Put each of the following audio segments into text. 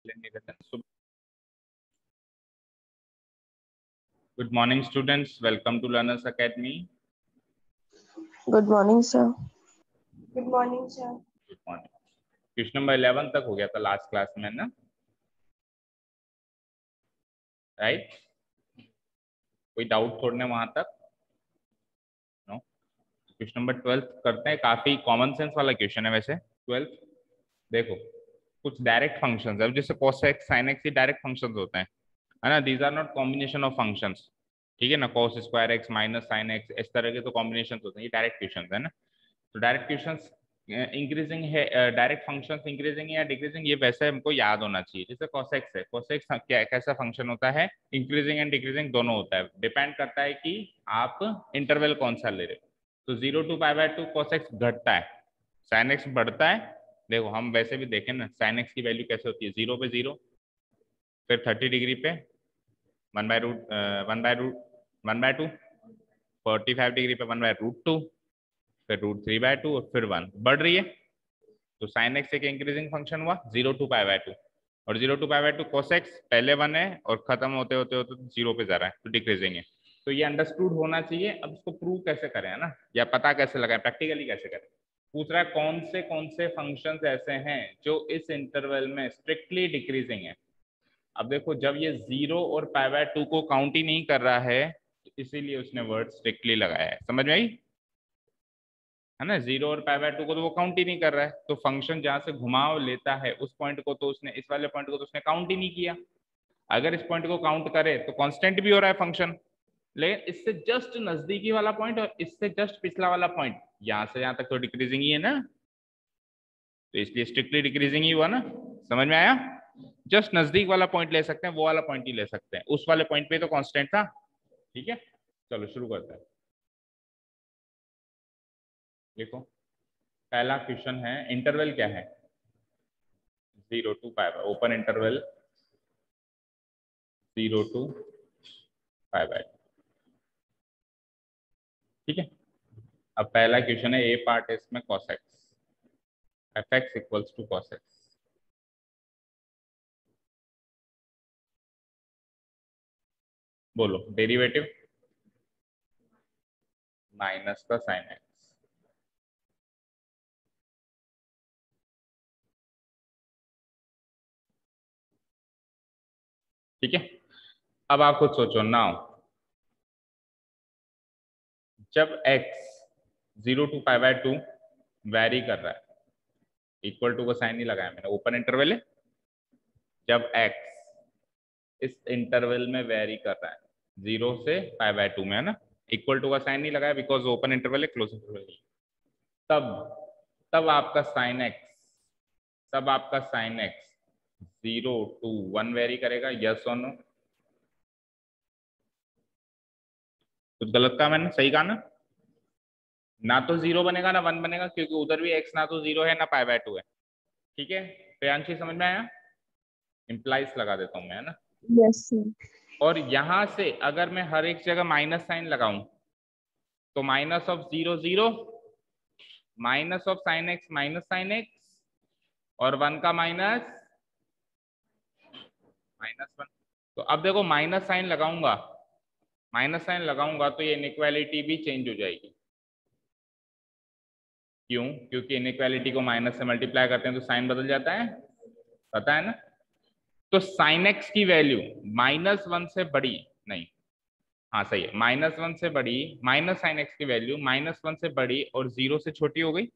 Good morning, students. Welcome to Learners Academy. Good morning, sir. Good morning, sir. Good morning. Question number 11 तक हो गया था last class में ना, right? कोई डाउट छोड़ने वहां तक? नो। क्वेश्चन नंबर 12 करते हैं। काफी कॉमन सेंस वाला क्वेश्चन है वैसे। 12 देखो, कुछ डायरेक्ट फंक्शंस है, जैसे cos x sin x, ये डायरेक्ट फंक्शंस होते हैं, है ना? These are not combination of functions, ठीक है ना? cos square x minus sine x, इस तरह के तो कॉम्बिनेशन होते हैं, ये डायरेक्ट क्वेश्चन है ना। तो डायरेक्ट क्वेश्चंस इंक्रीजिंग है, डायरेक्ट फंक्शंस इंक्रीजिंग या डिक्रीजिंग, ये वैसे हमको याद होना चाहिए। जैसे cos x है, cos x क्या कैसा फंक्शन होता है? इंक्रीजिंग एंड डिक्रीजिंग दोनों होता है, डिपेंड करता है कि आप इंटरवल कौन सा ले रहे हो। तो 0 to π/2 cos x घटता है, sin x बढ़ता है। देखो हम वैसे भी देखें ना, sin x की वैल्यू कैसे होती है? 0 पे 0, फिर 30 डिग्री पे 1/2, 45 डिग्री पे 1/√2, फिर √3/2 और फिर 1 बढ़ रही है। तो sin x एक इंक्रीजिंग फंक्शन हुआ 0 to π/2, और 0 to π/2 cos x पहले 1 है और खत्म होते होते होते 0 पे जा रहा है, तो डिक्रीजिंग है। तो ये अंडरस्टूड होना चाहिए। अब इसको प्रूव कैसे करें, है ना, या पता कैसे लगाएं, प्रैक्टिकली कैसे करें? पूछ रहा है कौन से फंक्शंस ऐसे हैं जो इस इंटरवल में स्ट्रिक्टली डिक्रीजिंग है। अब देखो, जब ये 0 और π/2 को काउंट ही नहीं कर रहा है, तो इसीलिए उसने वर्ड स्ट्रिक्टली लगाया है। समझ में आई, है ना? 0 और π/2 को तो वो काउंट ही नहीं कर रहा है, तो फंक्शन जहां से घुमाव लेता है उस पॉइंट को तो उसने, इस वाले पॉइंट को तो उसने काउंट ही नहीं किया। अगर इस पॉइंट को काउंट करे तो कांस्टेंट भी हो रहा है फंक्शन, लेकिन इससे जस्ट नजदीकी वाला पॉइंट और इससे जस्ट पिछला वाला पॉइंट, यहां से यहां तक तो डिक्रीजिंग ही है ना, तो इसलिए स्ट्रिक्टली डिक्रीजिंग ही हुआ ना। समझ में आया? जस्ट नजदीक वाला पॉइंट ले सकते हैं, वो वाला पॉइंट ही ले सकते हैं, उस वाले पॉइंट पे तो कांस्टेंट था। ठीक है, चलो शुरू करते हैं। देखो, पहला क्वेश्चन है, इंटरवल क्या है? 0 to π, ओपन इंटरवल 0 to π/2। ठीक है, अब पहला क्वेश्चन है, ए पार्ट है इसमें cos x, fx equals to cos x। बोलो डेरिवेटिव माइनस का साइन x। ठीक है, अब आप खुद सोचो ना, जब x 0 to π/2 वैरी कर रहा है, इक्वल टू का साइन नहीं लगाया मैंने, ओपन इंटरवल है, जब x इस इंटरवल में वेरी कर रहा है 0 से π/2 में, है ना, इक्वल टू का साइन नहीं लगाया बिकॉज ओपन इंटरवल है, क्लोज इंटरवल नहीं। तब आपका साइन एक्स 0 to 1 वेरी करेगा, यस और नो? कुछ गलत कहा मैंने, सही कहा ना? ना तो 0 बनेगा ना 1 बनेगा, क्योंकि उधर भी x ना तो 0 है ना π/2 है। ठीक है, प्रियांशी समझ में आया? इंप्लाइज लगा देता हूं मैं, है ना? Yes, sir. और यहां से अगर मैं हर एक जगह माइनस साइन लगाऊं, तो minus of 0 0, minus of sine x minus sine x, और 1 का माइनस 1। तो अब देखो, माइनस साइन लगाऊंगा तो ये इनइक्वालिटी भी चेंज हो जाएगी। क्यों? क्योंकि इनइक्वालिटी को माइनस से मल्टीप्लाई करते हैं तो साइन बदल जाता है, पता है ना? तो साइन एक्स की वैल्यू -1 से बड़ी नहीं, हाँ सही है, -1 से बड़ी, माइनस साइन एक्स की वैल्यू -1 से बड़ी और 0 से छोटी हो गई,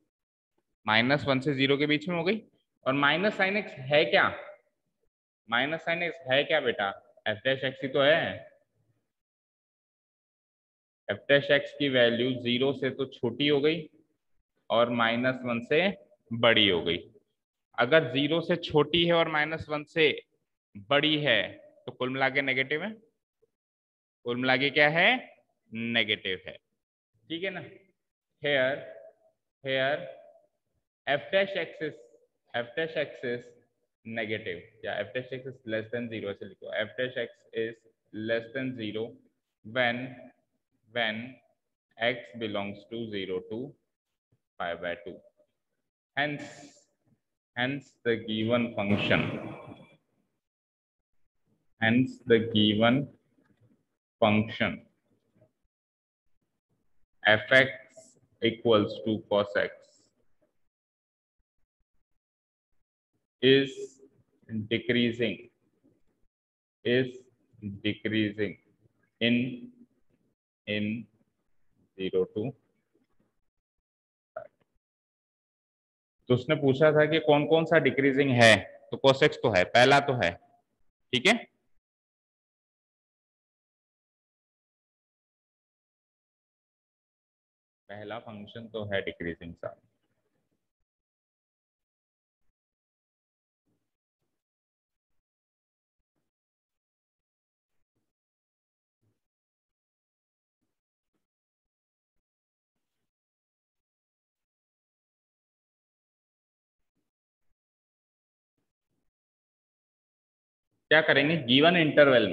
-1 से 0 के बीच में हो गई। और माइनस साइन एक्स है क्या? माइनस साइन एक्स है क्या बेटा? एफ डैश एक्स ही तो है। एफ डैश एक्स की वैल्यू 0 से तो छोटी हो गई और -1 से बड़ी हो गई। अगर 0 से छोटी है और -1 से बड़ी है तो कुल मिला के नेगेटिव है, कुल मिला के क्या है? नेगेटिव है। ठीक है ना? Here f dash x is negative, या f dash x is less than 0, ऐसे लिखो, f dash x is less than 0 when x belongs to 0 to π/2. Hence the given function hence the given function fx equals to cos x is decreasing in 0 to। तो उसने पूछा था कि कौन कौन सा डिक्रीजिंग है, तो cos x तो है, पहला तो है, ठीक है। पहला फंक्शन तो है डिक्रीजिंग सा। क्या करेंगे, गिवन इंटरवल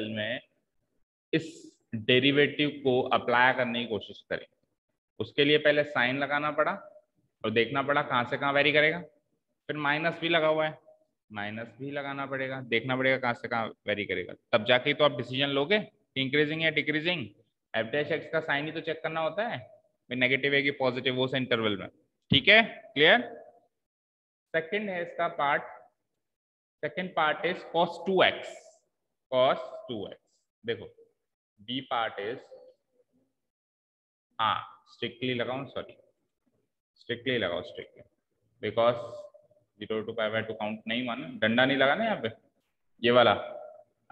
में इस डेरिवेटिव को अप्लाई करने की कोशिश करें। उसके लिए पहले साइन लगाना पड़ा और देखना पड़ा कहां से कहां वेरी करेगा, फिर माइनस भी लगा हुआ है, माइनस भी लगाना पड़ेगा, देखना पड़ेगा कहां से कहां वेरी करेगा, तब जाके तो आप डिसीजन लोगे कि इंक्रीजिंग या डिक्रीजिंग। एफ डैश एक्स का साइन ही तो चेक करना होता है, नेगेटिव है कि पॉजिटिव, वो से इंटरवल में, ठीक है, क्लियर। सेकंड है इसका part, second part is cos 2x, देखो बी पार्ट इज, हाँ स्ट्रिक्टली लगाओ, सॉरी स्ट्रिक्टली लगाओ, स्ट्रिक्टली, बिकॉज 0 to π/2 काउंट नहीं माना, डंडा नहीं लगा ना यहाँ पे, ये वाला,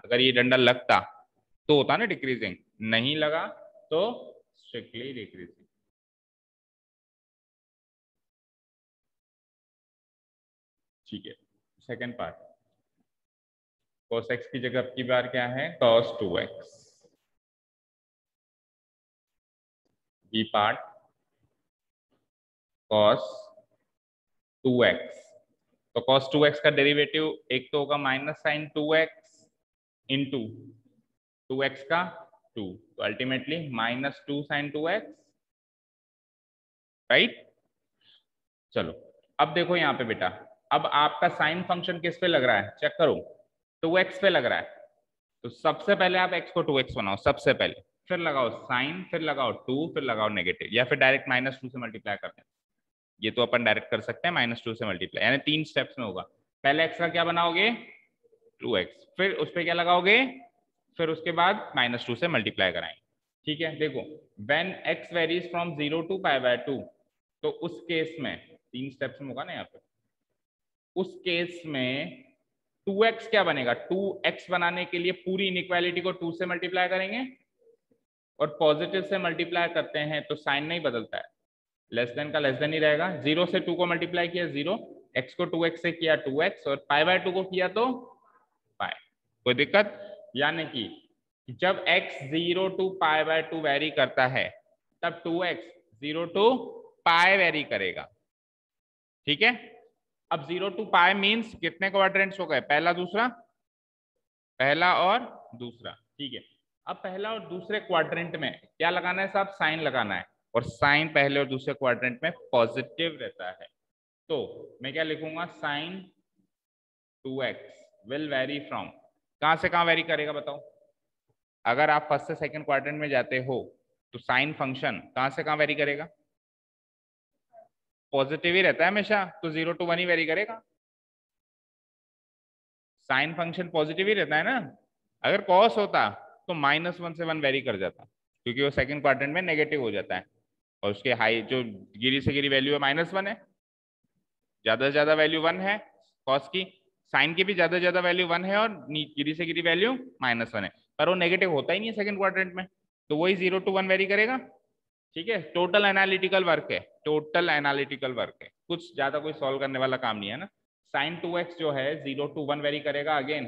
अगर ये डंडा लगता तो होता ना डिक्रीजिंग, नहीं लगा तो स्ट्रिक्टली डिक्रीजिंग। ठीक है, सेकंड पार्ट cos x की जगह अब की बार क्या है, cos 2x। B part cos 2x, तो cos 2x का डेरिवेटिव एक तो होगा minus sign 2x into 2x का 2, तो अल्टीमेटली -2 sin 2x, राइट। चलो अब देखो यहाँ पे बेटा, अब आपका साइन फंक्शन किस पे लग रहा है, चेक करो, 2x पे लग रहा है, तो सबसे पहले आप x को 2x बनाओ सबसे पहले, फिर लगाओ साइन, फिर लगाओ 2, फिर लगाओ नेगेटिव, या फिर डायरेक्ट -2 से मल्टीप्लाई करते हैं, ये तो अपन डायरेक्ट कर सकते हैं, -2 से मल्टीप्लाई, यानी 3 स्टेप्स में होगा। पहले x का क्या बनाओगे, 2x, फिर उस पर क्या लगाओगे, फिर उसके बाद -2 से मल्टीप्लाई कराएंगे, ठीक है। देखो when x varies from 0 to π/2, तो उस केस में 3 स्टेप्स में होगा ना यहाँ पे, उस केस में 2x क्या बनेगा, 2x बनाने के लिए पूरी इनइक्वालिटी को 2 से मल्टीप्लाई करेंगे, और पॉजिटिव से मल्टीप्लाई करते हैं तो साइन नहीं बदलता है, लेस देन का लेस देन ही रहेगा। 0 से 2 को मल्टीप्लाई किया 0, x को 2x से किया 2x, और π/2 को किया तो π, कोई दिक्कत। यानी कि जब x 0 to π/2 वेरी करता है, तब 2x 0 to π वेरी करेगा, ठीक है। अब 0 to π मीन्स कितने क्वाड्रेंट्स हो गए, पहला दूसरा, पहला और दूसरा, ठीक है। अब पहला और दूसरे क्वाड्रेंट में क्या लगाना है साहब, साइन लगाना है, और साइन पहले और दूसरे क्वाड्रेंट में पॉजिटिव रहता है, तो मैं क्या लिखूंगा, sign 2x will very from, कहां से कहां वेरी करेगा बताओ, अगर आप फर्स्ट से सेकंड क्वाड्रेंट में जाते हो तो साइन फंक्शन कहां से कहां वेरी करेगा, पॉजिटिव ही रहता है हमेशा, तो 0 to 1 ही वेरी करेगा, साइन फंक्शन पॉजिटिव ही रहता है ना। अगर कॉस होता तो -1 से 1 वेरी कर जाता, क्योंकि वो सेकंड क्वाड्रेंट में नेगेटिव हो जाता है, और उसके हाई जो गिरी से गिरी वैल्यू है -1 है, ज्यादा से ज्यादा वैल्यू 1 है कॉस की, साइन की भी ज्यादा से ज्यादा वैल्यू 1 है, और गिरी से गिरी वैल्यू -1 है, पर वो नेगेटिव होता ही नहीं है सेकंड क्वाड्रेंट में, तो वही 0 to 1 वेरी करेगा, ठीक है। टोटल एनालिटिकल वर्क है, टोटल एनालिटिकल वर्क है, कुछ ज्यादा कोई सॉल्व करने वाला काम नहीं है ना। साइन 2x जो है 0 to 1 वेरी करेगा, अगेन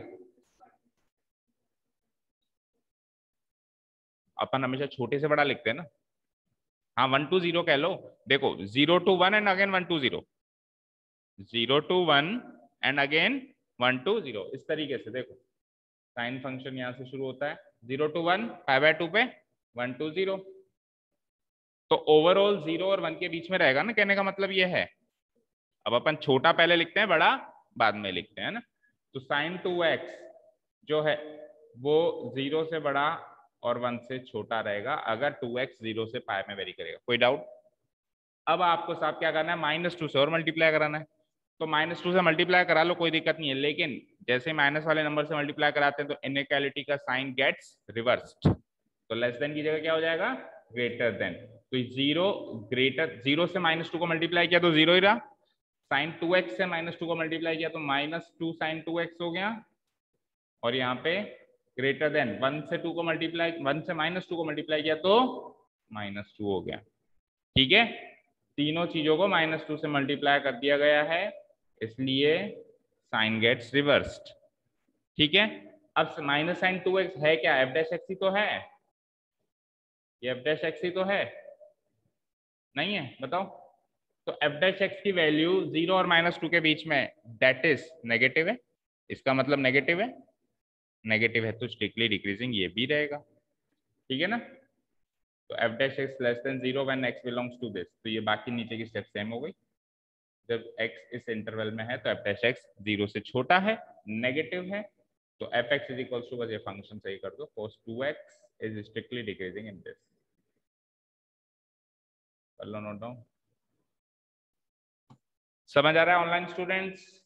अपन हमेशा छोटे से बड़ा लिखते हैं ना, हाँ 1 to 0 कह लो, देखो 0 to 1 and again 1 to 0, 0 to 1 and again 1 to 0, इस तरीके से देखो साइन फंक्शन यहां से शुरू होता है 0 to 1 π/2 पे 1 to 0, तो ओवरऑल 0 और 1 के बीच में रहेगा ना, कहने का मतलब ये है। अब अपन छोटा पहले लिखते हैं, बड़ा बाद में लिखते हैं ना, तो साइन 2x जो है वो 0 से बड़ा और 1 से छोटा रहेगा अगर 2x 0 से पाई में वेरी करेगा। कोई डाउट? अब आपको साहब क्या करना है, -2 से और मल्टीप्लाई कराना है। तो -2 से मल्टीप्लाई करा लो, कोई दिक्कत नहीं है, लेकिन जैसे माइनस वाले नंबर से मल्टीप्लाई कराते हैं तो इनइक्वालिटी का साइन गेट्स रिवर्स्ड। तो लेस देन की जगह क्या हो जाएगा, ग्रेटर देन। तो 0 से -2 को मल्टीप्लाई किया तो 0 ही रहा, साइन 2x से -2 को मल्टीप्लाई किया तो -2 साइन 2x हो गया, और यहाँ पे ग्रेटर देन 1 से -2 को मल्टीप्लाई किया तो -2 हो गया। ठीक है, तीनों चीजों को -2 से मल्टीप्लाई कर दिया गया है, इसलिए साइन गेट्स रिवर्स्ड। ठीक है, अब माइनस साइन 2x है क्या, एफ डैश एक्स ही तो है, ये एफ डैश एक्स ही तो है, नहीं है? बताओ। तो एफ डैश एक्स की वैल्यू 0 और -2 के बीच में, दैट इज नेगेटिव है, इसका मतलब नेगेटिव है, नेगेटिव है तो स्ट्रिक्टली डिक्रीजिंग ये भी रहेगा। ठीक है ना? तो f dash x less than 0 when x belongs to this, तो ये बाकी नीचे की स्टेप सेम हो गई। जब x इस इंटरवल में है तो एफ डैश एक्स 0 से छोटा है, नेगेटिव है, तो f x is equals to, बस ये फंक्शन सही कर दो, cos 2x is strictly decreasing in this. कर लो नोट डाउन। समझ आ रहा है ऑनलाइन स्टूडेंट्स?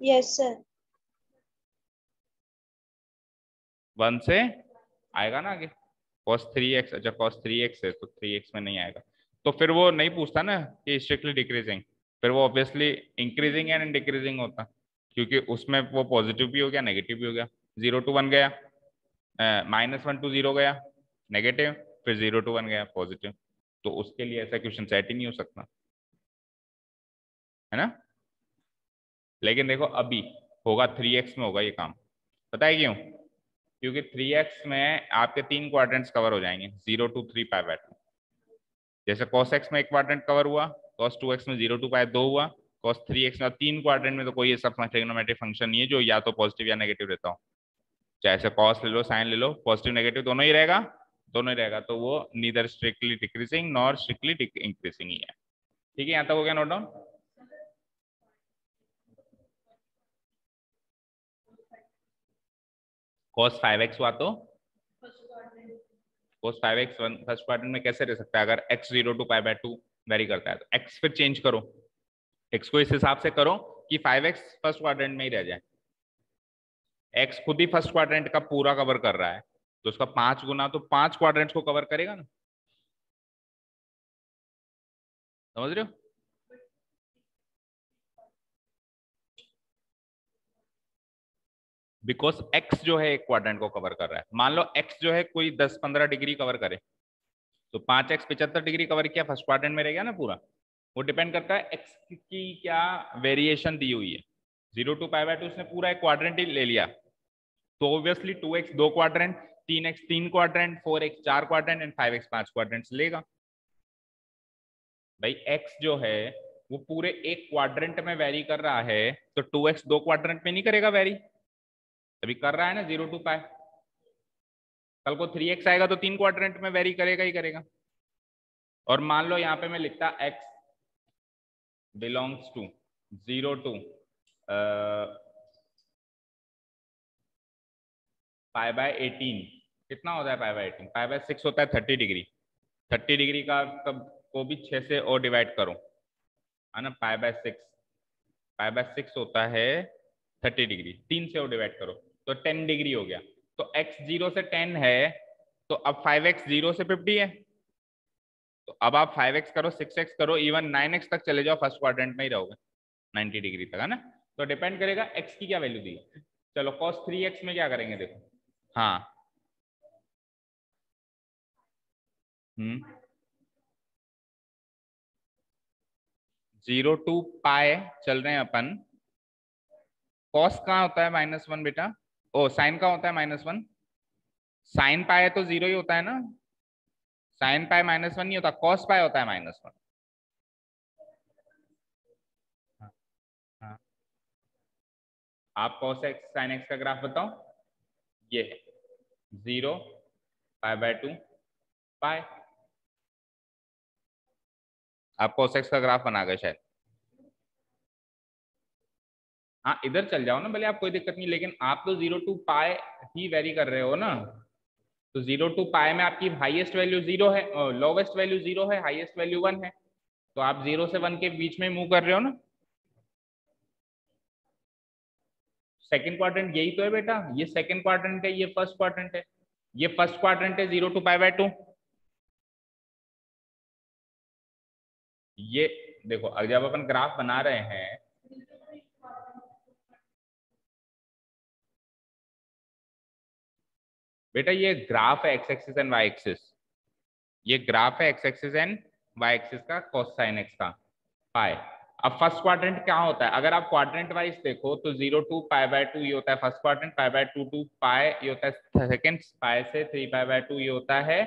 Yes, sir. 1 से आएगा ना आगे, cos 3x, अच्छा cos 3x है तो 3x में नहीं आएगा, तो फिर वो नहीं पूछता ना कि स्ट्रिक्टली डिक्रीजिंग, फिर वो ऑब्वियसली इंक्रीजिंग एंड डिक्रीजिंग होता, क्योंकि उसमें वो पॉजिटिव भी हो गया नेगेटिव भी हो गया। 0 to 1 गया, -1 to 0 गया नेगेटिव, फिर 0 to 1 गया पॉजिटिव, तो उसके लिए ऐसा क्वेश्चन सेट ही नहीं हो सकता, है ना? लेकिन देखो अभी होगा 3x में होगा ये काम, पता है क्यों? क्योंकि 3x में आपके 3 क्वाड्रेंट्स कवर हो जाएंगे, 0 to 3 π/2। जैसे cos x में एक क्वाड्रेंट कवर हुआ, cos 2x में 0 to π 2 हुआ, cos 3x में 3 क्वाड्रेंट में तो कोई ऐसा ट्रिग्नोमेट्रिक फंक्शन नहीं है जो या तो पॉजिटिव या नेगेटिव रहता हो, चाहे से cos ले लो साइन ले लो, पॉजिटिव नेगेटिव दोनों ही रहेगा, दोनों ही रहेगा, तो वो neither strictly decreasing nor strictly increasing ही है। ठीक है, यहाँ तक हो गया नोट डाउन? cos 5x हुआ तो cos 5x फर्स्ट क्वाड्रेंट में कैसे रह सकता है, अगर x 0 to π/2 वेरी करता है तो x फिर चेंज करो, x को इस हिसाब से करो कि 5x फर्स्ट क्वाड्रेंट में ही रह जाए, x खुद ही फर्स्ट क्वाड्रेंट का पूरा कवर कर रहा है, तो उसका 5 गुना तो 5 क्वाड्रेंट्स को कवर करेगा ना, समझ रहे हो? बिकॉज x जो है एक क्वाड्रेंट को कवर कर रहा है, मान लो x जो है कोई 10-15 डिग्री कवर करे, तो 5x 75 डिग्री कवर किया, फर्स्ट क्वाड्रेंट में रह गया ना पूरा। वो डिपेंड करता है x की क्या वेरिएशन दी हुई है, 0 to π/2 उसने पूरा एक क्वाड्रेंट ही ले लिया, तो obviously 2x 2 quadrant, 3x 3 quadrant, 4x 4 quadrant and 5x 5 quadrant लेगा। भाई x जो है वो पूरे एक क्वाड्रेंट में वेरी कर रहा है, तो 2x 2 क्वाड्रेंट में नहीं करेगा वेरी, अभी कर रहा है ना 0 to π, कल को 3x आएगा तो 3 क्वाड्रेंट में वेरी करेगा ही करेगा। और मान लो यहाँ पे मैं लिखता x बिलोंग्स टू 0 to π/18, कितना होता है π/18, π/6 होता है 30 डिग्री, 30 डिग्री का तब को भी 6 से और डिवाइड करो, है ना, π/6 होता है 30 डिग्री, 3 से और डिवाइड करो तो 10 डिग्री हो गया, तो x 0 से 10 है, तो अब 5x 0 से 50 है, तो अब आप 5x करो 6x करो इवन 9x तक चले जाओ, फर्स्ट क्वाड्रेंट में ही रहोगे 90 डिग्री तक, है ना? तो डिपेंड करेगा x की क्या वैल्यू दी है। चलो cos 3x में क्या करेंगे देखो, हाँ 0 to π चल रहे हैं अपन, cos कहाँ होता है -1 बेटा, ओ साइन का होता है -1, साइन पाए तो 0 ही होता है ना, साइन पाए -1 नहीं होता, cos पाए होता है -1। हाँ, आप cos x sin x का ग्राफ बताओ, ये है 0 π/2 पाए, आप cos x का ग्राफ बना गए शायद, हाँ इधर चल जाओ ना भले, आप कोई दिक्कत नहीं, लेकिन आप तो 0 to पाई ही वेरी कर रहे हो ना। तो 0 to पाई में आपकी हाईएस्ट वैल्यू 0 है, लोवेस्ट वैल्यू 0 है, हाईएस्ट वैल्यू 1 है, तो आप 0 से 1 के बीच में मूव कर रहे हो ना। सेकंड क्वाड्रेंट यही तो है बेटा, ये सेकंड क्वाड्रेंट है, ये फर्स्ट क्वाड्रेंट है, ये फर्स्ट क्वाड्रेंट है 0 to π/2। ये देखो अब जब अपन ग्राफ बना रहे हैं, बेटा ये ग्राफ है x axis and y axis, ये ग्राफ है x axis and y axis का cos sin x का पाई। अब फर्स्ट क्वाड्रेंट क्या होता है, अगर आप क्वाड्रेंट वाइज देखो तो 0 to π/2 ये होता है फर्स्ट क्वाड्रेंट, π/2 to पाई ये होता है सेकंड, पाई से 3π/2 ये होता है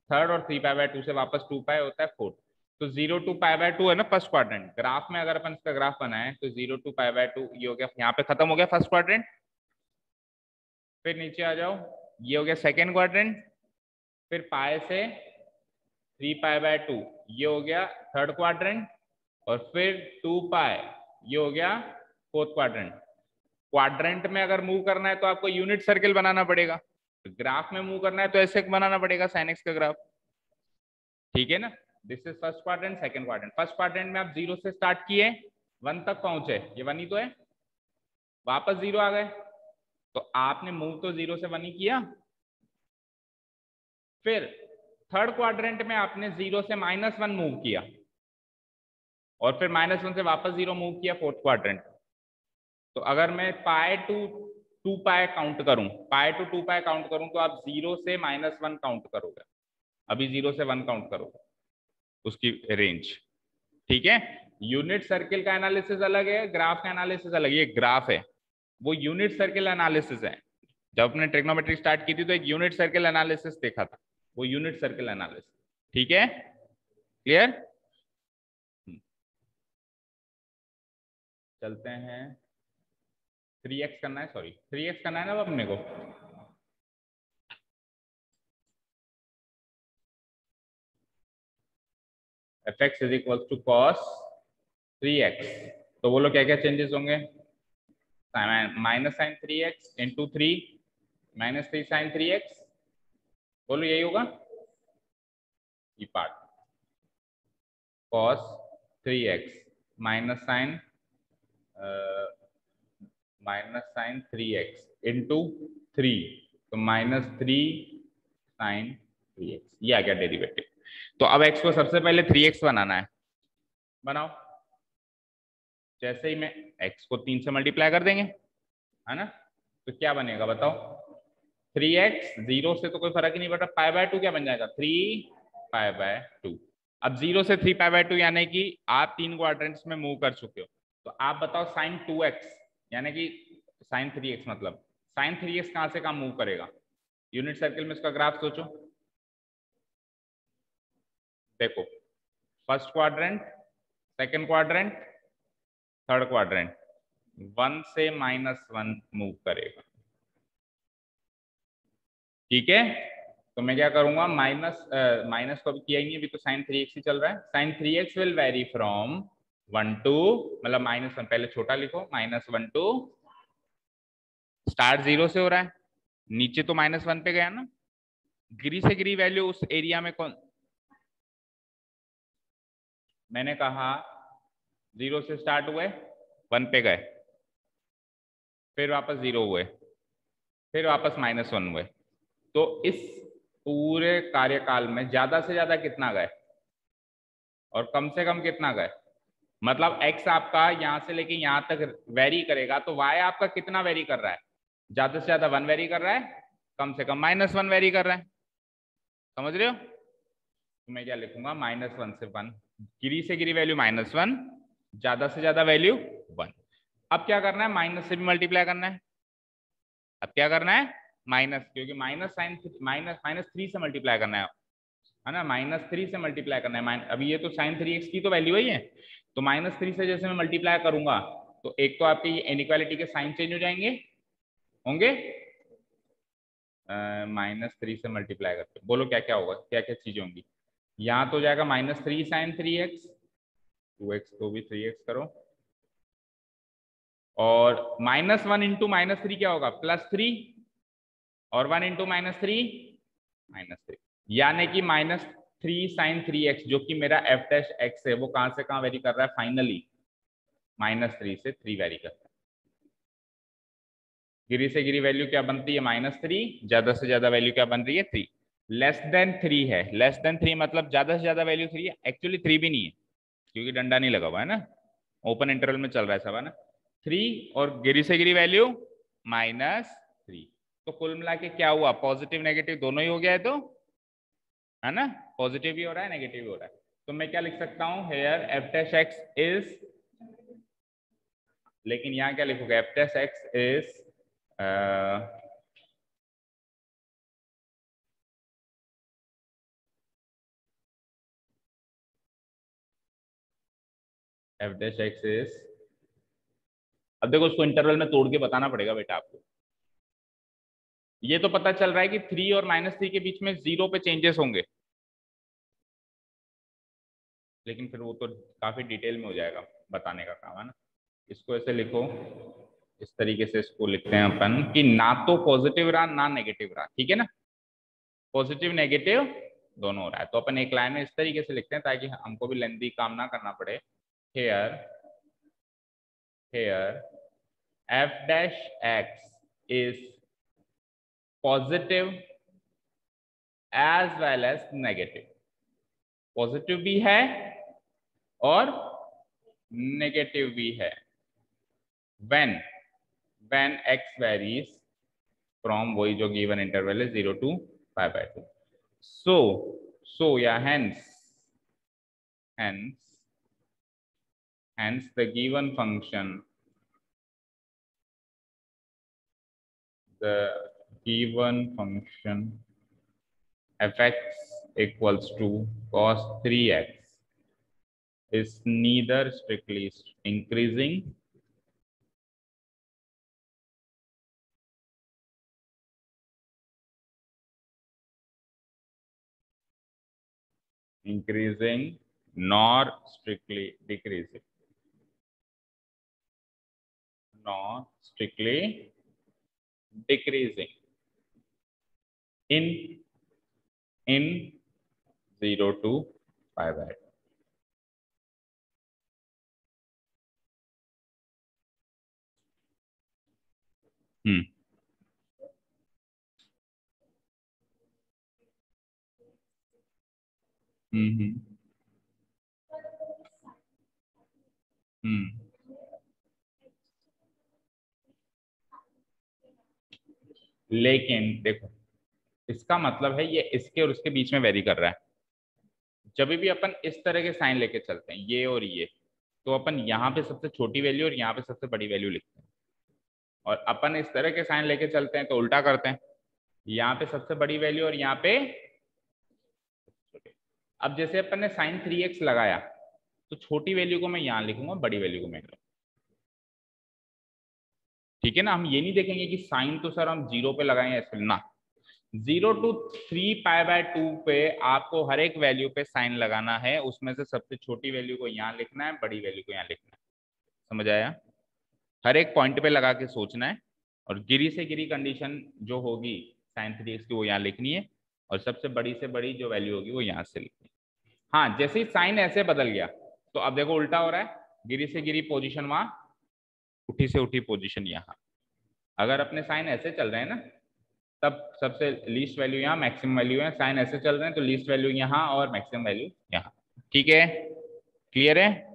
थर्ड, और 3π/2 से वापस 2 पाई होता है फोर्थ। तो 0 to π/2 है ना फर्स्ट क्वाड्रेंट। ग्राफ में अगर अपन इसका ग्राफ बनाए तो 0 to π/2 ये हो गया, यहाँ पे खत्म हो गया फर्स्ट क्वाड्रेंट। फिर नीचे आ जाओ, ये हो गया सेकेंड क्वाड्रेंट, फिर पाई से 3π/2 ये हो गया थर्ड क्वाड्रेंट, और फिर 2 पाई ये हो गया फोर्थ क्वाड्रेंट। क्वाड्रेंट में अगर मूव करना है तो आपको यूनिट सर्किल बनाना पड़ेगा, ग्राफ में मूव करना है तो ऐसे बनाना पड़ेगा sin x का ग्राफ, ठीक है ना। This is first quadrant, second quadrant. First quadrant में आप 0 से स्टार्ट किए, 1 तक पहुंचे, ये 1 ही तो है, वापस 0 आ गए, तो आपने मूव तो 0 से 1 ही किया। फिर थर्ड क्वाड्रेंट में आपने 0 से -1 मूव किया, और फिर -1 से वापस 0 मूव किया फोर्थ क्वाड्रेंट। तो अगर मैं पाई टू 2 पाई काउंट करूं, पाई टू 2 पाई काउंट करूं, तो आप 0 से -1 काउंट करोगे, अभी 0 से 1 काउंट करोगे उसकी रेंज, ठीक है। यूनिट सर्किल का एनालिसिस अलग है, ग्राफ का एनालिसिस अलग है। ये ग्राफ है, वो यूनिट सर्किल एनालिसिस है। जब अपने ट्रिग्नोमेट्री स्टार्ट की थी तो एक यूनिट सर्किल एनालिसिस देखा था, वो यूनिट सर्किल एनालिसिस, ठीक है, क्लियर। चलते हैं, 3x करना है, सॉरी 3x करना है ना अपने को। fx is equal to cos 3x, तो बोलो क्या क्या चेंजेस होंगे। Minus sine 3x into 3 -3 sign 3x, बोलो यही होगा ये part, cos 3x minus sine 3x into 3, तो -3 साइन 3x, ये आ गया डेरिवेटिव। तो अब x को सबसे पहले 3x बनाना है, बनाओ। जैसे ही मैं x को 3 से मल्टीप्लाई कर देंगे, है ना, तो क्या बनेगा बताओ। 3x 0 से तो कोई फर्क ही नहीं पड़ता, π/2 क्या बन जाएगा 3π/2। अब 0 से 3π/2 यानी कि आप 3 क्वाड्रेंट्स में मूव कर चुके हो। तो आप बताओ sin 2x यानी कि sin 3x, मतलब sin 3x कहां से कहां मूव करेगा। यूनिट सर्किल में इसका ग्राफ सोचो, देखो first quadrant, second quadrant, third quadrant, 1 से -1 मूव करेगा, ठीक है। तो मैं क्या करूंगा, माइनस को अभी किया ही नहीं, अभी तो sin 3x ही चल रहा है। sin 3x will very from 1 to, मतलब -1, पहले छोटा लिखो, -1 to स्टार्ट 0 से हो रहा है, नीचे तो -1 पे गया ना, गिरी से गिरी वैल्यू उस एरिया में कौन, मैंने कहा 0 से स्टार्ट हुए 1 पे गए, फिर वापस 0 हुए, फिर वापस -1 हुए। तो इस पूरे कार्यकाल में ज्यादा से ज्यादा कितना गए और कम से कम कितना गए, मतलब x आपका यहां से लेके यहां तक वेरी करेगा, तो y आपका कितना वेरी कर रहा है, ज्यादा से ज्यादा 1 वेरी कर रहा है, कम से कम -1 वेरी कर रहा है, समझ रहे हो। तो मैं क्या लिखूंगा, -1 से 1, गिरी से गिरी वैल्यू -1, ज्यादा से ज्यादा वैल्यू 1। अब क्या करना है, माइनस से भी मल्टीप्लाई करना है। अब क्या करना है, माइनस, क्योंकि -3 से मल्टीप्लाई करना है ना, -3 से मल्टीप्लाई करना है। अभी ये तो sin 3x की तो वैल्यू ही है, तो -3 से जैसे मैं मल्टीप्लाई करूंगा तो एक तो आपके ये इनइक्वालिटी के साइन चेंज हो जाएंगे, होंगे, -3 से मल्टीप्लाई करके बोलो क्या क्या होगा, क्या क्या चीजें होंगी। यहाँ तो जाएगा -3 sin 3x, 2x को भी 3x करो, और -1 इंटू -3 क्या होगा, +3, और 1 इंटू -3 -3, यानी कि -3 sin 3x, जो कि मेरा f डैश x है, वो कहां से कहां वेरी कर रहा है, फाइनली -3 से 3 वेरी कर रहा है। गिरी से गिरी वैल्यू क्या बनती है, -3, ज्यादा से ज्यादा वैल्यू क्या बन रही है, 3। लेस देन 3 है, लेस देन 3 मतलब ज्यादा से ज्यादा वैल्यू 3 है, एक्चुअली 3 भी नहीं है क्योंकि डंडा नहीं लगा हुआ है ना, ओपन इंटरवल में चल रहा है सब, है ना। 3 और गिरी से गिरी वैल्यू -3, तो कुल मिला के क्या हुआ, पॉजिटिव नेगेटिव दोनों ही हो गया है, तो है ना, पॉजिटिव भी हो रहा है नेगेटिव भी हो रहा है। तो मैं क्या लिख सकता हूं, here f dash x is, लेकिन यहां क्या लिखोगे, f dash x is f dash x is, अब देखो उसको इंटरवल में तोड़ के बताना पड़ेगा बेटा आपको। ये तो पता चल रहा है कि 3 और -3 के बीच में 0 पे चेंजेस होंगे, लेकिन फिर वो तो काफी डिटेल में हो जाएगा बताने का काम, है ना। इसको ऐसे लिखो, इस तरीके से इसको लिखते हैं अपन कि ना तो पॉजिटिव रहा ना नेगेटिव रहा, ठीक है ना, पॉजिटिव नेगेटिव दोनों हो रहा है। तो अपन एक लाइन में इस तरीके से लिखते हैं ताकि हमको भी लेंथी काम ना करना पड़े। Here here f dash x is positive as well as negative, positive भी है और नेगेटिव भी है, when x varies from वही जो गिवन इंटरवल है 0 to π/2, so या hence the given function, fx equals to cos 3x is neither strictly increasing nor strictly decreasing, in 0 to π/2। हम्म हम्म हम्म लेकिन देखो, इसका मतलब है ये इसके और उसके बीच में वेरी कर रहा है। जब भी अपन इस तरह के साइन लेके चलते हैं, ये और ये, तो अपन यहाँ पे सबसे छोटी वैल्यू और यहाँ पे सबसे बड़ी वैल्यू लिखते हैं, और अपन इस तरह के साइन लेके चलते हैं तो उल्टा करते हैं, यहाँ पे सबसे बड़ी वैल्यू और यहाँ पे। अब जैसे अपन ने sin 3x लगाया, तो छोटी वैल्यू को मैं यहाँ लिखूंगा, बड़ी वैल्यू को मैं, ठीक है ना। हम ये नहीं देखेंगे कि साइन तो सर हम 0 पे लगाएंगे ऐसे ना, 0 to 3π/2 पे आपको हर एक वैल्यू पे साइन लगाना है, उसमें से सबसे छोटी वैल्यू को यहाँ लिखना है, बड़ी वैल्यू को यहाँ लिखना है, समझ आया। हर एक पॉइंट पे लगा के सोचना है, और गिरी से गिरी कंडीशन जो होगी sin 3x की वो यहाँ लिखनी है, और सबसे बड़ी से बड़ी जो वैल्यू होगी वो यहाँ से लिखनी है। हाँ, जैसे ही साइन ऐसे बदल गया तो अब देखो उल्टा हो रहा है, गिरी से गिरी पोजीशन वहां, उठी से उठी पोजीशन यहाँ। अगर अपने साइन ऐसे चल रहे हैं ना, तब सबसे लीस्ट वैल्यू यहाँ, मैक्सिमम वैल्यू है, साइन ऐसे चल रहे हैं तो लीस्ट वैल्यू यहाँ और मैक्सिमम वैल्यू यहाँ, ठीक है, क्लियर है।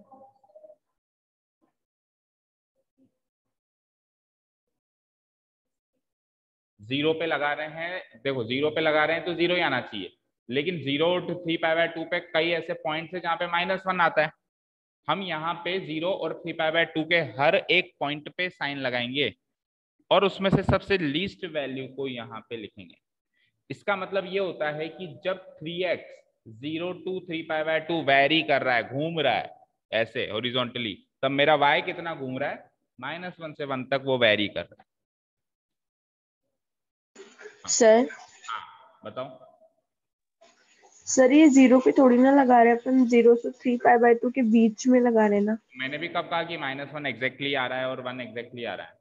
जीरो पे लगा रहे हैं, देखो जीरो पे लगा रहे हैं तो जीरो ही आना चाहिए, लेकिन 0 to 3π/2 पे कई ऐसे पॉइंट्स है जहाँ पे -1 आता है। हम यहाँ पे 0 और 3π/2 के हर एक पॉइंट पे साइन लगाएंगे, और उसमें से सबसे लीस्ट वैल्यू को यहाँ पे लिखेंगे। इसका मतलब ये होता है कि जब 3x 0 to 3π/2 वैरी कर रहा है, घूम रहा है ऐसे हॉरिजॉन्टली, तब मेरा y कितना घूम रहा है, -1 से 1 तक वो वैरी कर रहा है। सर हाँ बताओ। सर ये 0 पे थोड़ी ना लगा रहे अपन, 0 से 3π/2 के बीच में लगा रहे ना। मैंने भी कब कहा कि -1 एग्जैक्टली आ रहा है और 1 एग्जैक्टली आ रहा है?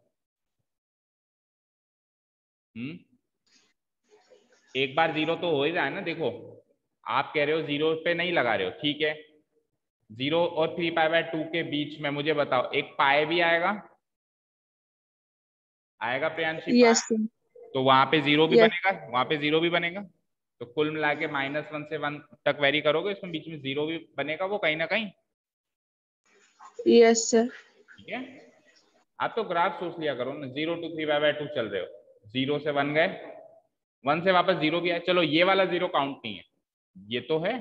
एक बार 0 तो हो ही रहा है ना। देखो आप कह रहे हो 0 पे नहीं लगा रहे हो, ठीक है। 0 और 3π/2 के बीच में मुझे बताओ, एक पाए भी आएगा, आएगा प्रियांशी यस पाए? सर। तो वहां पे 0 भी यस। बनेगा, वहां पे 0 भी बनेगा। तो कुल मिला के -1 से 1 तक वेरी करोगे, इसमें बीच में 0 भी बनेगा वो कहीं ना कहीं। Yes sir. ठीक है, आप तो ग्राफ सोच लिया करो ना। 0 to 3π/2 चल रहे हो, 0 से 1 गए, 1 से वापस 0 भी आए। चलो ये वाला 0 काउंट नहीं है, ये तो है,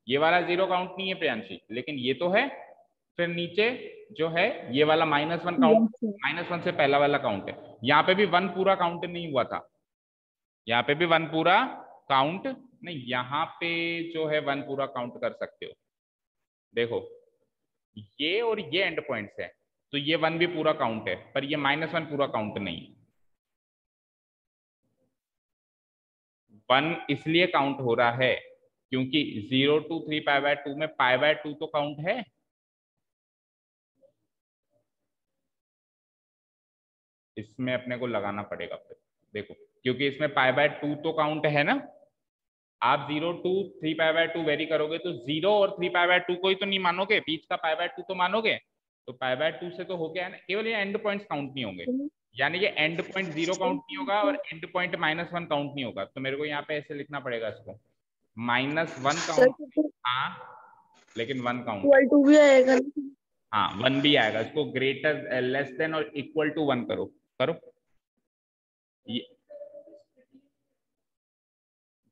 ये वाला 0 काउंट नहीं है प्रियांशी, लेकिन ये तो है। फिर नीचे जो है ये वाला -1 काउंट, यस सर। -1 से पहला वाला काउंट है। यहाँ पे भी 1 पूरा काउंट नहीं हुआ था, यहाँ पे भी 1 पूरा काउंट नहीं, यहाँ पे जो है 1 पूरा काउंट कर सकते हो। देखो ये और ये एंड पॉइंट्स है, तो ये 1 भी पूरा काउंट है, पर ये -1 पूरा काउंट नहीं है। 1 इसलिए काउंट हो रहा है क्योंकि 0 to 3π/2 में π/2 तो काउंट है। इसमें अपने को लगाना पड़ेगा फिर, देखो क्योंकि इसमें π/2 तो काउंट है ना। आप 0 to 3π/2 वेरी करोगे तो 0 और 3π/2 को ही तो नहीं मानोगे, बीच का π/2 तो मानोगे। तो π/2 से तो हो गया है ना, केवल ये एंड पॉइंट्स काउंट नहीं होंगे। यानी ये एंड पॉइंट 0 काउंट नहीं होगा और एंड पॉइंट -1 काउंट नहीं होगा। तो मेरे को यहाँ पे ऐसे लिखना पड़ेगा इसको, -1 सर काउंट, हाँ लेकिन 1 काउंट है। इक्वल टू भी आएगा ना? हाँ 1 भी आएगा, इसको ग्रेटर लेस देन और इक्वल टू 1 करो, करो ये।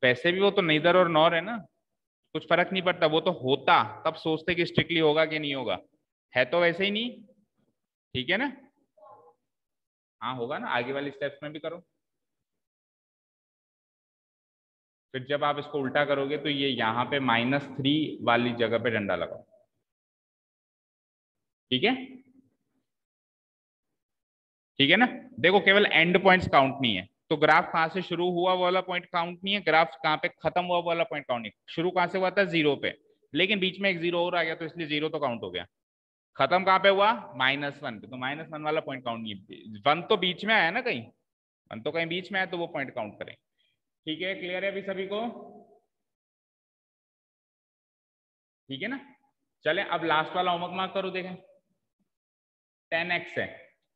वैसे भी वो तो नेदर और नॉर है ना, कुछ फर्क नहीं पड़ता। वो तो होता तब सोचते कि स्ट्रिक्टली होगा कि नहीं होगा, है तो वैसे ही नहीं। ठीक है ना, हाँ होगा ना, आगे वाली स्टेप्स में भी करो। फिर जब आप इसको उल्टा करोगे तो ये यहाँ पे -3 वाली जगह पे डंडा लगाओ। ठीक है, ठीक है ना। देखो केवल एंड पॉइंट्स काउंट नहीं है, तो ग्राफ कहाँ से शुरू हुआ वो वाला पॉइंट काउंट नहीं है, ग्राफ कहाँ पे खत्म हुआ वो वाला पॉइंट काउंट नहीं। शुरू कहाँ से हुआ था? 0 पे, लेकिन बीच में एक 0 और आ गया तो इसलिए 0 तो काउंट हो गया। खत्म कहाँ पे हुआ? -1 पे, तो -1 वाला पॉइंट काउंट नहीं है। 1 तो बीच में आया ना कहीं, 1 तो कहीं बीच में आया, तो वो पॉइंट काउंट करें। ठीक है, क्लियर है अभी सभी को? ठीक है ना। चले अब लास्ट वाला होमवर्क मार्क करो, देखें 10x है।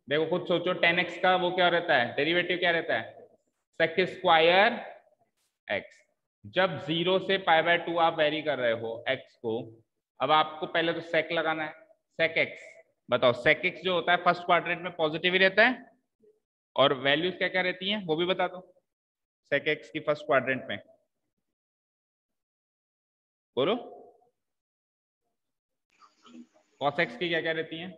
देखो खुद सोचो 10x का वो क्या रहता है, डेरिवेटिव क्या रहता है? Sec square x। जब 0 से π/2 आप वेरी कर रहे हो x को, अब आपको पहले तो सेक लगाना है, सेक x। बताओ सेक x जो होता है फर्स्ट क्वाड्रेंट में पॉजिटिव ही रहता है, और वैल्यूज क्या क्या रहती हैं वो भी बता दो सेक x की फर्स्ट क्वाड्रेंट में, बोलो। cos x की क्या क्या रहती हैं?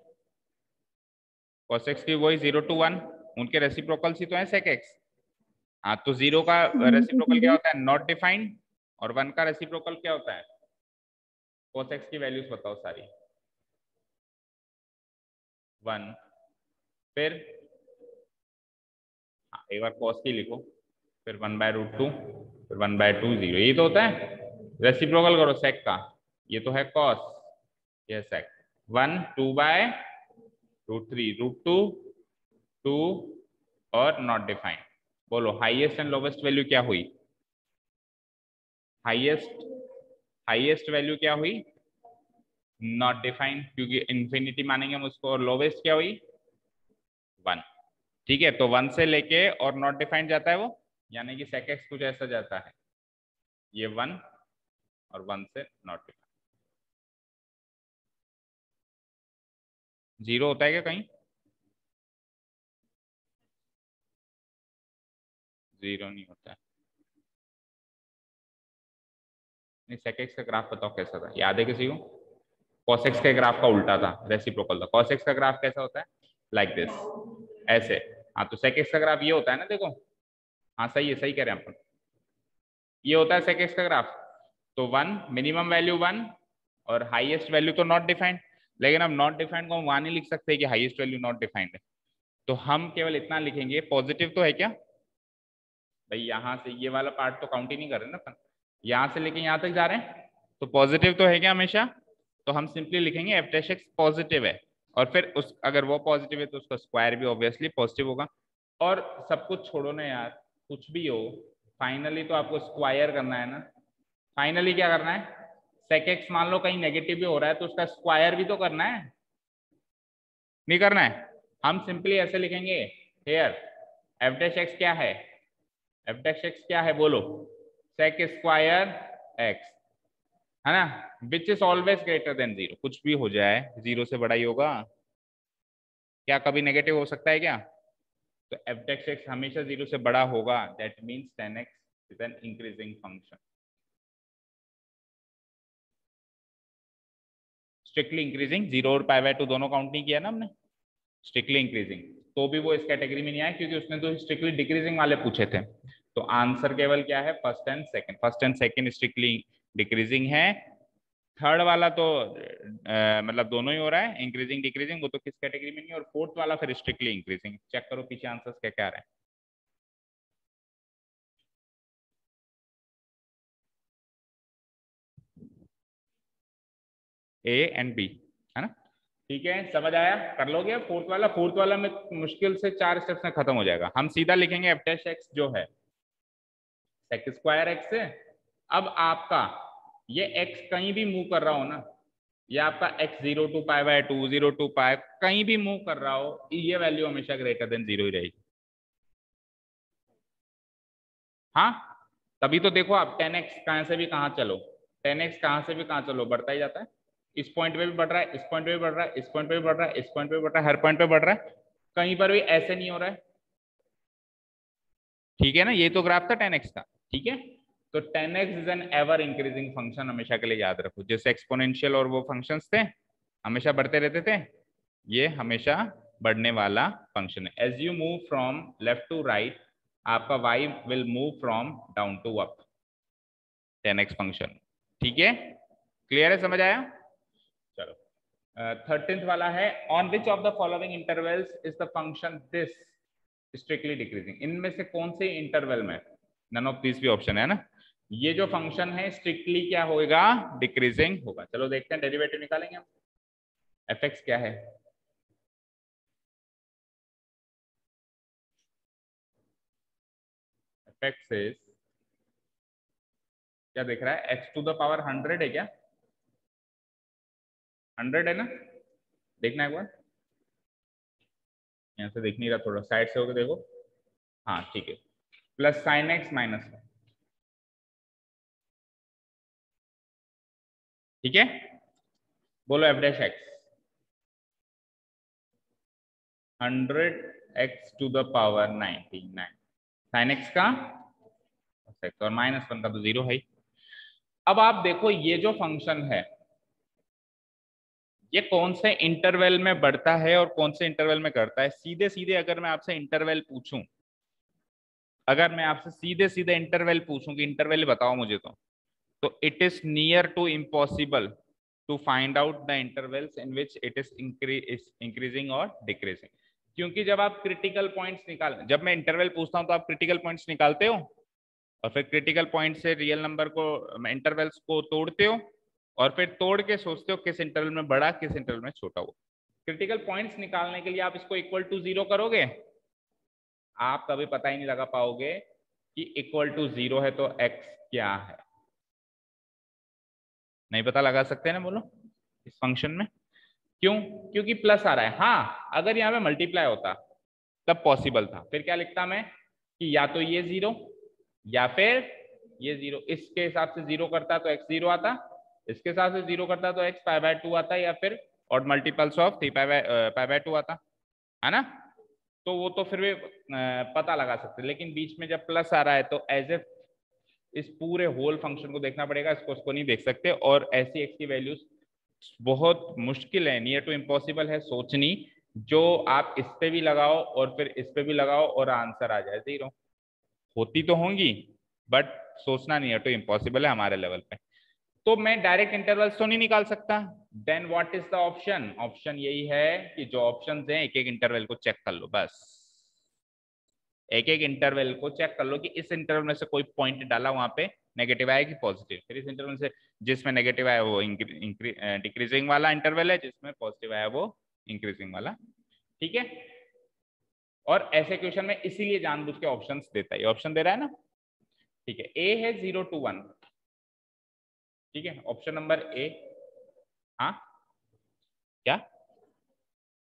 cos x की वही 0 to 1, उनके रेसिप्रोकल्स ही तो है सेक x। हाँ तो 0 का रेसिप्रोकल क्या होता है? Not defined. और 1 का रेसिप्रोकल क्या होता है? cos x की वैल्यूज बताओ सारी। 1, फिर हाँ, एक बार cos की लिखो, फिर 1/√2, फिर 1/2 0, यही तो होता है। रेसिप्रोकल करो सेक का, ये तो है cos, ये सेक। 1 2/√3, √2 2 और नॉट डिफाइंड। बोलो हाईएस्ट एंड लोवेस्ट वैल्यू क्या हुई? हाईएस्ट, हाईएस्ट वैल्यू क्या हुई? नॉट डिफाइंड, क्योंकि इंफिनिटी मानेंगे हम उसको। और लोवेस्ट क्या हुई? 1। ठीक है, तो 1 से लेके और नॉट डिफाइंड जाता है वो, यानी कि sec x कुछ ऐसा जाता है, ये 1 और 1 से नॉट डिफाइंड। 0 होता है क्या कहीं? 0 नहीं होता है। नहीं, sec x का ग्राफ बताओ कैसा था, याद है किसी को? cos x के ग्राफ का उल्टा था, रेसिप्रोकल था। cos x का ग्राफ कैसा होता है? लाइक दिस, ऐसे। हाँ तो sec x का ग्राफ ये होता है ना, देखो। हाँ सही है, सही कह रहे हैं अपन, ये होता है sec x का ग्राफ। तो 1 मिनिमम वैल्यू 1 और हाईएस्ट वैल्यू तो नॉट डिफाइंड। लेकिन अब नॉट डिफाइंड को हम वहां नहीं लिख सकते कि हाईएस्ट वैल्यू नॉट डिफाइंड है, तो हम केवल इतना लिखेंगे, पॉजिटिव तो है क्या भाई यहाँ से ये वाला पार्ट तो काउंट ही नहीं कर रहे ना अपन, यहाँ से लेके यहाँ तक जा रहे हैं तो पॉजिटिव तो है क्या हमेशा, तो हम सिंपली लिखेंगे एफ डैश एक्स पॉजिटिव है, और फिर उस अगर वो पॉजिटिव है तो उसका स्क्वायर भी ऑब्वियसली पॉजिटिव होगा। और सब कुछ छोड़ो ना यार, कुछ भी हो फाइनली तो आपको स्क्वायर करना है ना। फाइनली क्या करना है, सेक एक्स मान लो कहीं नेगेटिव भी हो रहा है तो उसका स्क्वायर भी तो करना है, नहीं करना है। हम सिंपली ऐसे लिखेंगे हेयर एफ डैश एक्स क्या है, एफ डैश एक्स क्या है बोलो, सेक स्क्वायर एक्स, है ना, which is always greater than zero. कुछ भी हो जाए जीरो से बड़ा ही होगा क्या, कभी नेगेटिव हो सकता है क्या, तो एफ डैश एक्स हमेशा जीरो से बड़ा होगा, that means 10x is an increasing function. Strictly increasing, zero और पाई बाय टू दोनों काउंट नहीं किया ना हमने, स्ट्रिक्टली इंक्रीजिंग, तो भी वो इस कैटेगरी में नहीं आया क्योंकि उसने तो स्ट्रिक्टली डिक्रीजिंग वाले पूछे थे। तो आंसर केवल क्या है, first and second, first and second strictly decreasing है। थर्ड वाला तो मतलब दोनों ही हो रहा है इंक्रीजिंग डिक्रीजिंग, वो तो किस कैटेगरी में नहीं, और फोर्थ वाला फिर स्ट्रिक्टली इंक्रीजिंग। चेक करो पीछे आंसर्स क्या क्या आ रहे हैं। ए एंड बी, है ना, ठीक है, समझ आया, कर लोगे। फोर्थ वाला, फोर्थ वाला में मुश्किल से 4 स्टेप्स में खत्म हो जाएगा। हम सीधा लिखेंगे एफ डैश एक्स जो है सेक स्क्वायर एक्स है। अब आपका ये एक्स कहीं भी मूव कर रहा हो ना, ये आपका x 0 to pi by 2 0 to pi कहीं भी मूव कर रहा हो, ये वैल्यू हमेशा ग्रेटर देन जीरो ही रहेगी। हाँ, तभी तो देखो आप 10x कहां से भी कहां चलो, 10x कहां से भी कहां चलो बढ़ता ही जाता है। इस पॉइंट पे भी बढ़ रहा है, इस पॉइंट पे भी बढ़ रहा है, इस पॉइंट पे भी बढ़ रहा है, इस पॉइंट पे भी बढ़ रहा है, हर पॉइंट पे बढ़ रहा है, कहीं पर भी ऐसे नहीं हो रहा है। ठीक है ना, ये तो ग्राफ था 10x का, ठीक है। तो 10x is an ever increasing function, हमेशा के लिए याद रखो। जैसे एक्सपोनेंशियल और वो फंक्शंस थे हमेशा बढ़ते रहते थे, ये हमेशा बढ़ने वाला फंक्शन है। As you move from left to right आपका y will move from down to up, 10x function, ठीक है, क्लियर है, समझ आया। चलो 13th वाला है, on which of the following intervals is the function this strictly decreasing. इनमें से कौन से इंटरवल में, नन ऑफ दिस भी ऑप्शन है ना, ये जो फंक्शन है स्ट्रिक्टली क्या होगा, डिक्रीजिंग होगा। चलो देखते हैं, डेरिवेटिव निकालेंगे हम। एफ एक्स क्या है, एफ एक्स इज, क्या देख रहा है, एक्स टू द पावर 100 है क्या, 100 है ना, देखना एक बार, यहाँ से देख नहीं रहा, थोड़ा साइड से होकर देखो, हाँ ठीक है, प्लस साइन एक्स माइनस, ठीक है, बोलो f dash x 100x to the power 99, sine x का और -1 का तो 0 है ही। अब आप देखो ये जो फंक्शन है ये कौन से इंटरवल में बढ़ता है और कौन से इंटरवल में घटता है। सीधे सीधे अगर मैं आपसे इंटरवल पूछूं, अगर मैं आपसे सीधे सीधे इंटरवल पूछूं कि इंटरवल बताओ मुझे, तो it is near to impossible to find out the intervals in which it is increasing और डिक्रीजिंग। क्योंकि जब आप क्रिटिकल पॉइंट्स निकाल, जब मैं इंटरवल पूछता हूं तो आप क्रिटिकल पॉइंट्स निकालते हो और फिर क्रिटिकल पॉइंट से रियल नंबर को, इंटरवल्स को तोड़ते हो और फिर तोड़ के सोचते हो किस इंटरवल में बड़ा किस इंटरवल में छोटा हो। क्रिटिकल पॉइंट्स निकालने के लिए आप इसको इक्वल टू 0 करोगे, आप कभी पता ही नहीं लगा पाओगे कि इक्वल टू 0 है तो x क्या है, नहीं पता लगा सकते ना, बोलो इस फंक्शन में। क्यों, क्योंकि प्लस आ रहा है। हाँ अगर यहाँ पे मल्टीप्लाई होता तब पॉसिबल था, फिर क्या लिखता मैं कि या तो ये 0 या फिर ये 0, इसके हिसाब से 0 करता तो x 0 आता, इसके हिसाब से 0 करता तो x पाई बाय 2 आता, या फिर और मल्टीपल्स ऑफ 3 पाई बाय 2 आता, है ना। तो वो तो फिर भी पता लगा सकते, लेकिन बीच में जब प्लस आ रहा है तो एज ए इस पूरे होल फंक्शन को देखना पड़ेगा, इसको नहीं देख सकते। और ऐसी एक्स की वैल्यूज बहुत मुश्किल है, नियर टू इम्पॉसिबल है सोचनी, जो आप इस पे भी लगाओ और फिर इस पे भी लगाओ और आंसर आ जाए 0। होती तो होंगी बट सोचना नियर टू इम्पॉसिबल है हमारे लेवल पे। तो मैं डायरेक्ट इंटरवल्स तो नहीं निकाल सकता, then what is the option, option यही है कि जो ऑप्शंस हैं एक एक इंटरवल को चेक कर लो बस। एक एक इंटरवल को चेक कर लो कि इस इंटरवल में से कोई पॉइंट डाला वहां पे नेगेटिव आया कि पॉजिटिव, फिर इस इंटरवल से जिसमें नेगेटिव आया वो डिक्रीजिंग वाला इंटरवल है, जिसमें पॉजिटिव आया वो इंक्रीजिंग वाला। ठीक है, और ऐसे क्वेश्चन में इसीलिए जानबूझ के ऑप्शंस देता है, ये ऑप्शन दे रहा है ना। ठीक है, ए है 0 to 1। ठीक है, ऑप्शन नंबर ए। हाँ क्या,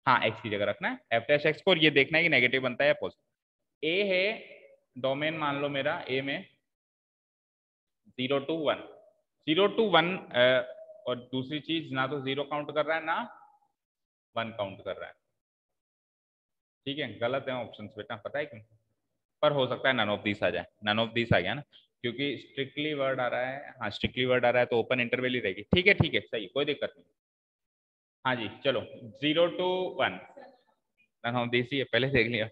हाँ एक्स की जगह रखना है एफ डैश एक्स को, और ये देखना है कि नेगेटिव बनता है या पॉजिटिव। ए है डोमेन मान लो मेरा ए में 0 to 1, 0 to 1, और दूसरी चीज ना तो 0 काउंट कर रहा है ना 1 काउंट कर रहा है। ठीक है, गलत है ऑप्शंस बेटा, पता है क्यों, पर हो सकता है नन ऑफ दिस आ जाए, नन ऑफ दिस आ गया ना, क्योंकि स्ट्रिक्टली वर्ड आ रहा है। हाँ स्ट्रिक्टली वर्ड आ रहा है तो ओपन इंटरवल ही रहेगी। ठीक है सही, कोई दिक्कत नहीं। हाँ जी चलो 0 to 1 नन ऑफ दिस ही है, पहले देख लिया।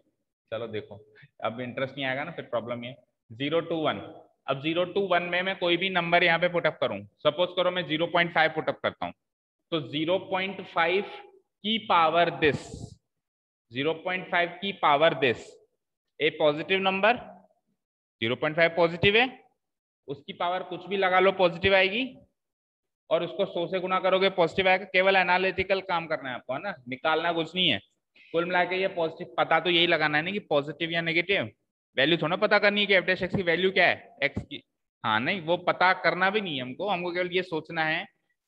चलो देखो, अब इंटरेस्ट नहीं आएगा ना, फिर प्रॉब्लम ये 0 to 1। अब 0 to 1 में मैं कोई भी नंबर यहाँ पे पुटअप करूँ, सपोज करो मैं 0.5 पुटअप करता हूँ, तो 0.5 की पावर दिस, 0.5 की power this A positive number, 0.5 positive है, उसकी पावर कुछ भी लगा लो पॉजिटिव आएगी, और उसको 100 से गुना करोगे पॉजिटिव आएगा। केवल एनालिटिकल काम करना है आपको, है ना, निकालना कुछ नहीं है। कुल मिला के ये पॉजिटिव, पता तो यही लगाना है ना कि पॉजिटिव या नेगेटिव, वैल्यू थोड़ा पता करनी है कि एफ डैश एक्स की वैल्यू क्या है एक्स की। हाँ नहीं, वो पता करना भी नहीं है हमको, हमको केवल ये सोचना है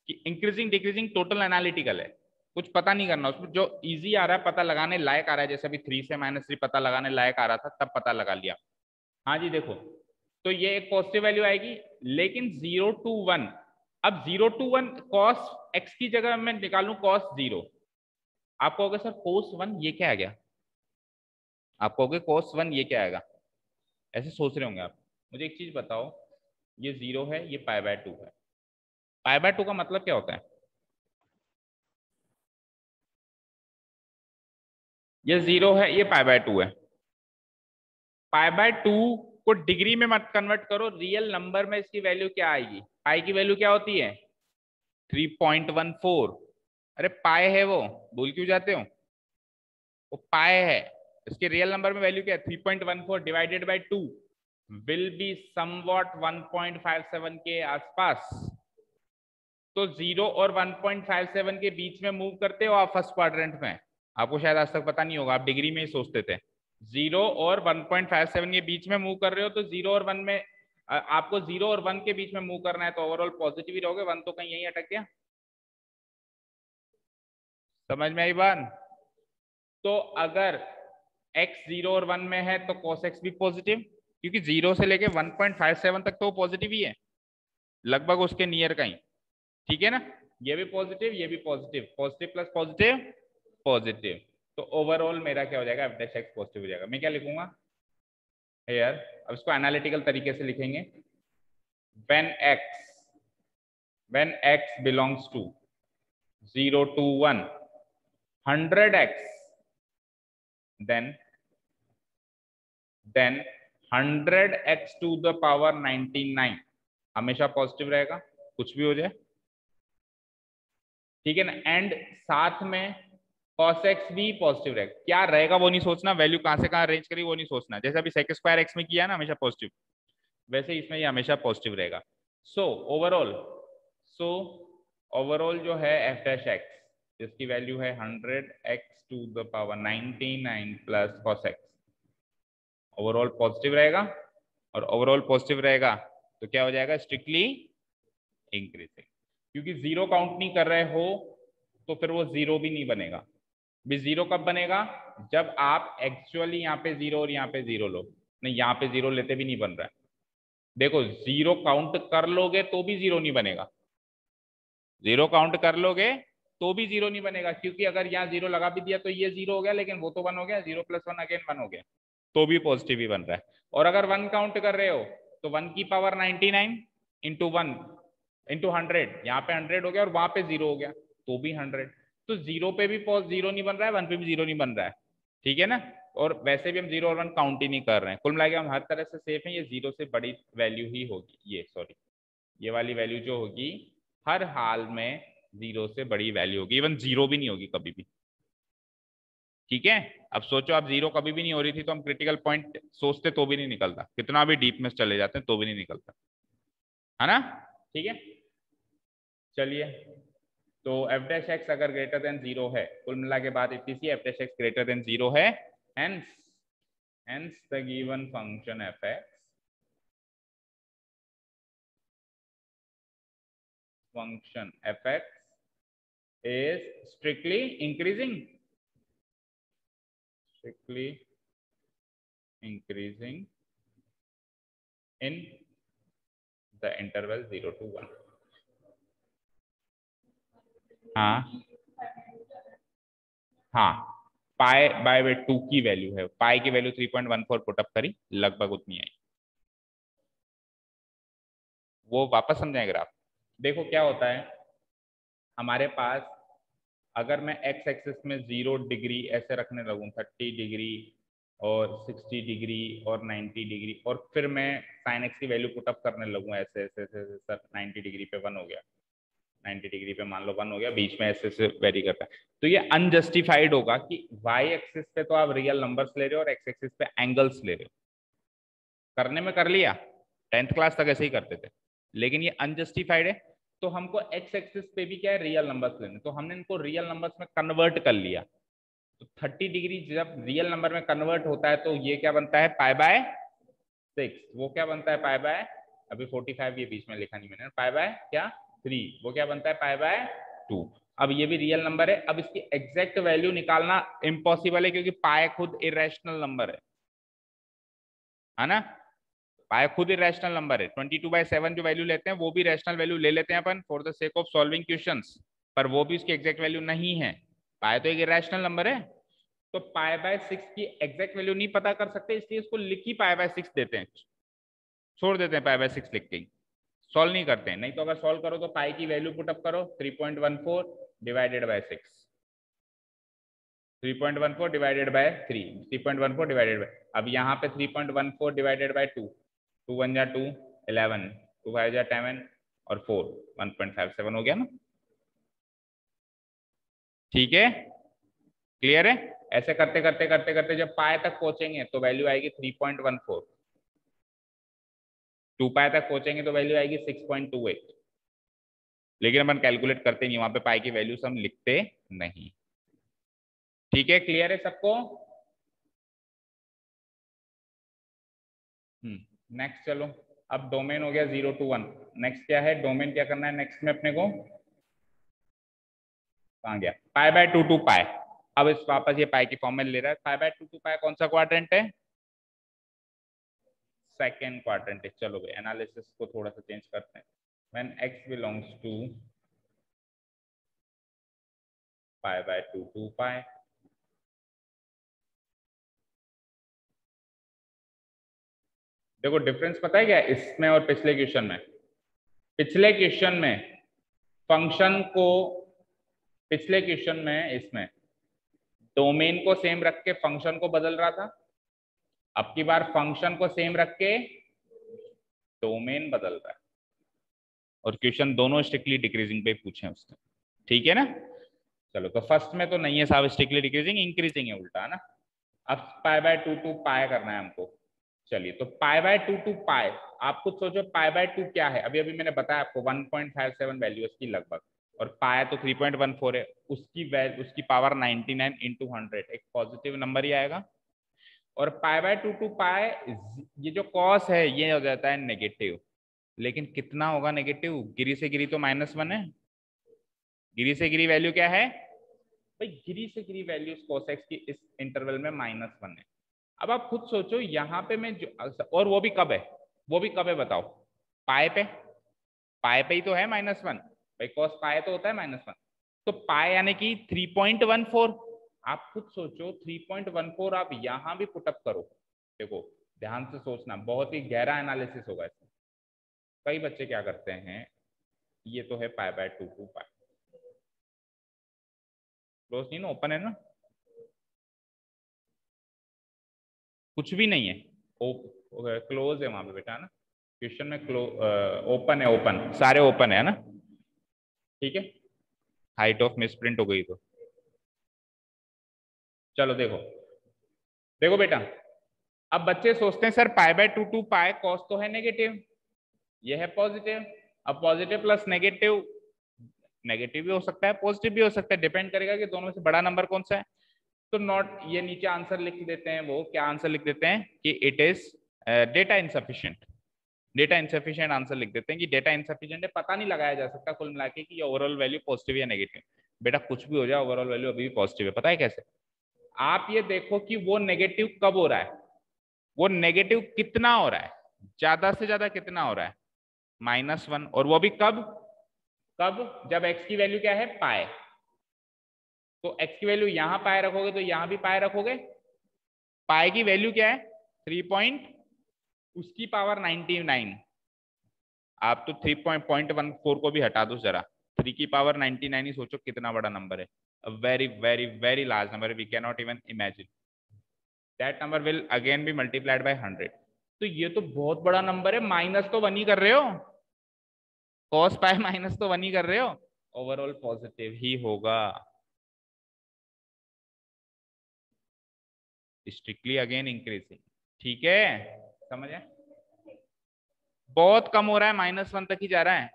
कि इंक्रीजिंग डिक्रीजिंग टोटल एनालिटिकल है, कुछ पता नहीं करना उसमें, जो इजी आ रहा है पता लगाने लायक आ रहा है, जैसे अभी 3 से -3 पता लगाने लायक आ रहा था तब पता लगा लिया। हाँ जी देखो, तो ये एक पॉजिटिव वैल्यू आएगी, लेकिन 0 to 1, अब 0 to 1 cos x की जगह मैं निकालूं cos 0, आप कहोगे सर cos 1 ये क्या आ गया, आप कहोगे cos 1 ये क्या आएगा, ऐसे सोच रहे होंगे आप। मुझे एक चीज बताओ, ये 0 है, ये π/2 है, π/2 का मतलब क्या होता है, ये 0 है, ये π/2 है। π/2 को डिग्री में मत कन्वर्ट करो, रियल नंबर में इसकी वैल्यू क्या आएगी, पाई की वैल्यू क्या होती है 3.14। अरे पाए है वो, भूल क्यों जाते हो, वो पाए है, इसके रियल नंबर में वैल्यू क्या है 3.14 divided by 2 will be somewhat 1.57 के आसपास। तो 0 और 1.57 के बीच में मूव करते हो आप फर्स्ट क्वाड्रेंट में, आपको शायद आज तक पता नहीं होगा, आप डिग्री में ही सोचते थे। 0 और 1.57 के बीच में मूव कर रहे हो, तो 0 और 1 में आपको 0 और 1 के बीच में मूव करना है, तो ओवरऑल पॉजिटिव ही रहोगे, 1 तो कहीं यहीं अटक गया। समझ में आई बात। तो अगर x 0 और 1 में है तो cos x भी पॉजिटिव, क्योंकि 0 से लेके 1.57 तक तो वो पॉजिटिव ही है, लगभग उसके नियर का ही। ठीक है ना, ये भी पॉजिटिव, ये भी positive, positive plus positive positive, तो ओवरऑल मेरा क्या हो जाएगा एफ डैश एक्स पॉजिटिव हो जाएगा। मैं क्या लिखूंगा यार, अब इसको एनालिटिकल तरीके से लिखेंगे, when x belongs to 0 to 1 100x, then 100x to the power 99 हमेशा पॉजिटिव रहेगा, कुछ भी हो जाए। ठीक है ना, एंड साथ में cos x भी पॉजिटिव रहेगा, क्या रहेगा वो नहीं सोचना, वैल्यू कहां से कहां रेंज करेगी वो नहीं सोचना, जैसे अभी sec स्क्वायर x में किया ना हमेशा पॉजिटिव, वैसे इसमें ये हमेशा पॉजिटिव रहेगा। सो ओवरऑल जो है एफ डैश एक्स, जिसकी वैल्यू है 100x to the power 99 plus cos x, overall positive रहेगा, और ओवरऑल पॉजिटिव रहेगा तो क्या हो जाएगा स्ट्रिक्टली इंक्रीजिंग, क्योंकि 0 काउंट नहीं कर रहे हो तो फिर वो 0 भी नहीं बनेगा। भी 0 कब बनेगा, जब आप एक्चुअली यहाँ पे 0 और यहाँ पे 0 लो, नहीं यहाँ पे 0 लेते भी नहीं बन रहा है, देखो 0 काउंट कर लोगे तो भी 0 नहीं बनेगा, 0 काउंट कर लोगे तो भी 0 नहीं बनेगा, क्योंकि अगर यहाँ 0 लगा भी दिया तो ये 0 हो गया, लेकिन वो तो 1 हो गया, 0 + 1 अगेन 1 हो गया, तो भी पॉजिटिव ही बन रहा है। और अगर 1 काउंट कर रहे हो तो 1 की पावर 99 इंटू 1 इंटू 100, यहाँ पे 100 हो गया और वहां पे 0 हो गया तो भी 100, तो 0 पे भी 0 नहीं बन रहा है, 1 पे भी 0 नहीं बन रहा है। ठीक है ना, और वैसे भी हम 0 और 1 काउंट ही नहीं कर रहे हैं, कुल मिलाकर हम हर तरह से सेफ हैं, ये 0 से बड़ी वैल्यू ही होगी, ये सॉरी ये वाली वैल्यू जो होगी हर हाल में 0 से बड़ी वैल्यू होगी, इवन 0 भी नहीं होगी कभी भी। ठीक है, अब सोचो आप जीरो कभी भी नहीं हो रही थी तो हम क्रिटिकल पॉइंट सोचते तो भी नहीं निकलता, कितना भी डीप में चले जाते हैं तो भी नहीं निकलता, है ना। ठीक है, चलिए, तो एफ डैश एक्स अगर ग्रेटर देन जीरो है, कुल मिला के बात इतनी सी, f dash x greater than zero है, hence the given function fx is strictly increasing in the interval 0 to 1। हाँ हाँ, पाई बाय वे 2 की वैल्यू है, पाई की वैल्यू 3.14 पुटअप करी, लगभग उतनी आई। वो वापस समझाएंगे आप। देखो क्या होता है हमारे पास, अगर मैं एक्स एक्सिस में 0 डिग्री ऐसे रखने लगूं, 30 डिग्री और 60 डिग्री और 90 डिग्री, और फिर मैं साइन एक्स की वैल्यू पुटअप करने लगूं ऐसे ऐसे ऐसे, सर 90 डिग्री पे 1 हो गया, 90 डिग्री पे मान लो 1 हो गया, बीच में ऐसे ऐसे वेरी करता है, तो ये अनजस्टिफाइड होगा कि वाई एक्सिस पे तो आप रियल नंबर्स ले रहे हो और एक्स एक्सिस पे एंगल्स ले रहे हो। करने में कर लिया, 10th क्लास तक ऐसे ही करते थे, लेकिन ये अनजस्टिफाइड है। तो हमको एक्स एक्सिस पे भी क्या है, रियल नंबर्स लेने, तो हमने इनको रियल नंबर्स में कन्वर्ट कर लिया। तो 30 डिग्री जब रियल नंबर में कन्वर्ट होता है तो ये क्या बनता है, पाई बाय 6। वो क्या बनता है, पाई बाय, अभी 45 ये बीच में लिखा नहीं मैंने, पाई बाय क्या 3, वो क्या बनता है, पाई बाय 2। अब ये भी रियल नंबर है, अब इसकी एग्जैक्ट वैल्यू निकालना इम्पॉसिबल है क्योंकि पाई खुद इरेशनल नंबर है ना। पाई खुद इरेशनल नंबर है, 22/7 जो वैल्यू लेते हैं वो भी रैशनल वैल्यू ले लेते हैं अपन for the sake of solving questions, पर वो भी उसकी एग्जैक्ट वैल्यू नहीं है, पाई तो एक इरेशनल नंबर है। तो पाई बाय 6 की एग्जैक्ट वैल्यू नहीं पता कर सकते, इसलिए इसको लिख ही पाई बाय 6 देते हैं, छोड़ देते हैं पाई बाय 6 लिख के, सॉल्व नहीं करते हैं। नहीं तो अगर सॉल्व करो तो पाई की वैल्यू पुटअप करो, 3.14 divided by 6, 3.14 divided by 3, 3.14 divided by, अब यहाँ पे 3.14 डिवाइडेड बाय 2, 2 1 जा 2, 11, 2 5 जा 10 और 4 1.57 हो गया ना। ठीक है, क्लियर है। ऐसे करते करते करते करते जब पाए तक पहुंचेंगे तो वैल्यू आएगी 3.14, 2 पाए तक पहुंचेंगे तो वैल्यू आएगी 6.28, लेकिन अपन कैलकुलेट करते नहीं, वहां पे पाई की वैल्यूज हम लिखते नहीं। ठीक है, क्लियर है सबको। नेक्स्ट चलो, अब डोमेन हो गया 0 to 1, नेक्स्ट क्या है, डोमेन क्या करना है नेक्स्ट में अपने को, कहाँ गया, पाई बाय 2 to पाई। अब इस वापस ये पाई की फॉर्म में ले रहा है, पाई बाय 2 to पाई कौन सा क्वाड्रेंट है, सेकेंड क्वाड्रेंट है। चलो भाई एनालिसिस को थोड़ा सा चेंज करते हैं, when x belongs to pi by 2 to pi, देखो डिफरेंस पता है क्या इसमें और पिछले क्वेश्चन में। पिछले क्वेश्चन में फंक्शन को, पिछले क्वेश्चन में इसमें डोमेन को सेम रख के फंक्शन को बदल रहा था, अब की बार फंक्शन को सेम रख के डोमेन बदल रहा है, और क्वेश्चन दोनों स्ट्रिक्टली डिक्रीजिंग पे पूछे हैं उसने। ठीक है ना। चलो तो फर्स्ट में तो नहीं है साहब स्ट्रिक्टली डिक्रीजिंग, इंक्रीजिंग है उल्टा, है ना। अब पाई बाय 2 to पाई करना है हमको। चलिए तो पाई बाय 2 to पाई, आप खुद सोचो पाई बाय 2 क्या है, अभी अभी मैंने बताया आपको 1.57 वैल्यू इसकी लगभग, और पाई तो 3.14 है, उसकी पावर 99 into 100, एक पॉजिटिव नंबर ही आएगा। और पाई बाय 2 to पाई, ये जो कॉस है ये हो जाता है नेगेटिव, लेकिन कितना होगा नेगेटिव, गिरी से गिरी तो -1 है, गिरी से गिरी वैल्यू क्या है भाई, गिरी से गिरी वैल्यू cos x की इस इंटरवल में -1 है। अब आप खुद सोचो यहाँ पे मैं जो, और वो भी कब है, वो भी कब है बताओ, पाए पे, पाए पे ही तो है -1 भाई, cos पाए तो होता है -1, तो पाए यानी कि 3.14। आप खुद सोचो 3.14 आप यहाँ भी पुटअप करो, देखो ध्यान से सोचना, बहुत ही गहरा एनालिसिस होगा इसमें। कई बच्चे क्या करते हैं, ये तो है पाई बाय 2 to पाई, क्लोज नहीं ना, ओपन है ना, कुछ भी नहीं है, क्लोज है वहां पे बेटा, है ना, क्वेश्चन में ओपन है, ओपन सारे ओपन है ना। ठीक है, हाइट ऑफ मिसप्रिंट हो गई तो चलो देखो देखो बेटा, अब बच्चे सोचते हैं sir pi by 2 to pi cos तो है नेगेटिव, ये है पॉजिटिव। अब पॉजिटिव प्लस नेगेटिव, नेगेटिव भी हो सकता है पॉजिटिव भी हो सकता है, डिपेंड करेगा कि दोनों में से बड़ा नंबर कौन सा है। तो नॉट, ये नीचे आंसर लिख देते हैं, वो क्या आंसर लिख देते हैं कि it is data insufficient. Data insufficient answer लिख देते हैं कि डेटा इनसफिशिएंट है, पता नहीं लगाया जा सकता कुल मिला के कि ओवरऑल वैल्यू पॉजिटिव या नेगेटिव। बेटा कुछ भी हो जाए ओवरऑल वैल्यू अभी भी पॉजिटिव है। पता है कैसे? आप ये देखो कि वो नेगेटिव कब हो रहा है, वो नेगेटिव कितना हो रहा है, ज्यादा से ज्यादा कितना हो रहा है, -1, और वो भी कब कब जब x की वैल्यू क्या है, पाए। तो x की वैल्यू यहां पाए रखोगे तो यहां भी पाए रखोगे। पाए की वैल्यू क्या है, 3 उसकी पावर 99। आप तो 3.14 को भी हटा दो जरा, 3 की पावर 99 ही सोचो कितना बड़ा नंबर है। A very very very large number, we can not even imagine. That number will again be multiplied by 100। तो ये तो बहुत बड़ा नंबर है, माइनस तो 1 ही कर रहे हो, कॉस पाई माइनस तो 1 ही कर रहे हो, ओवरऑल पॉजिटिव ही होगा। स्ट्रिक्टली अगेन इंक्रीजिंग, ठीक है, समझ आए? बहुत कम हो रहा है, -1 तक ही जा रहा है।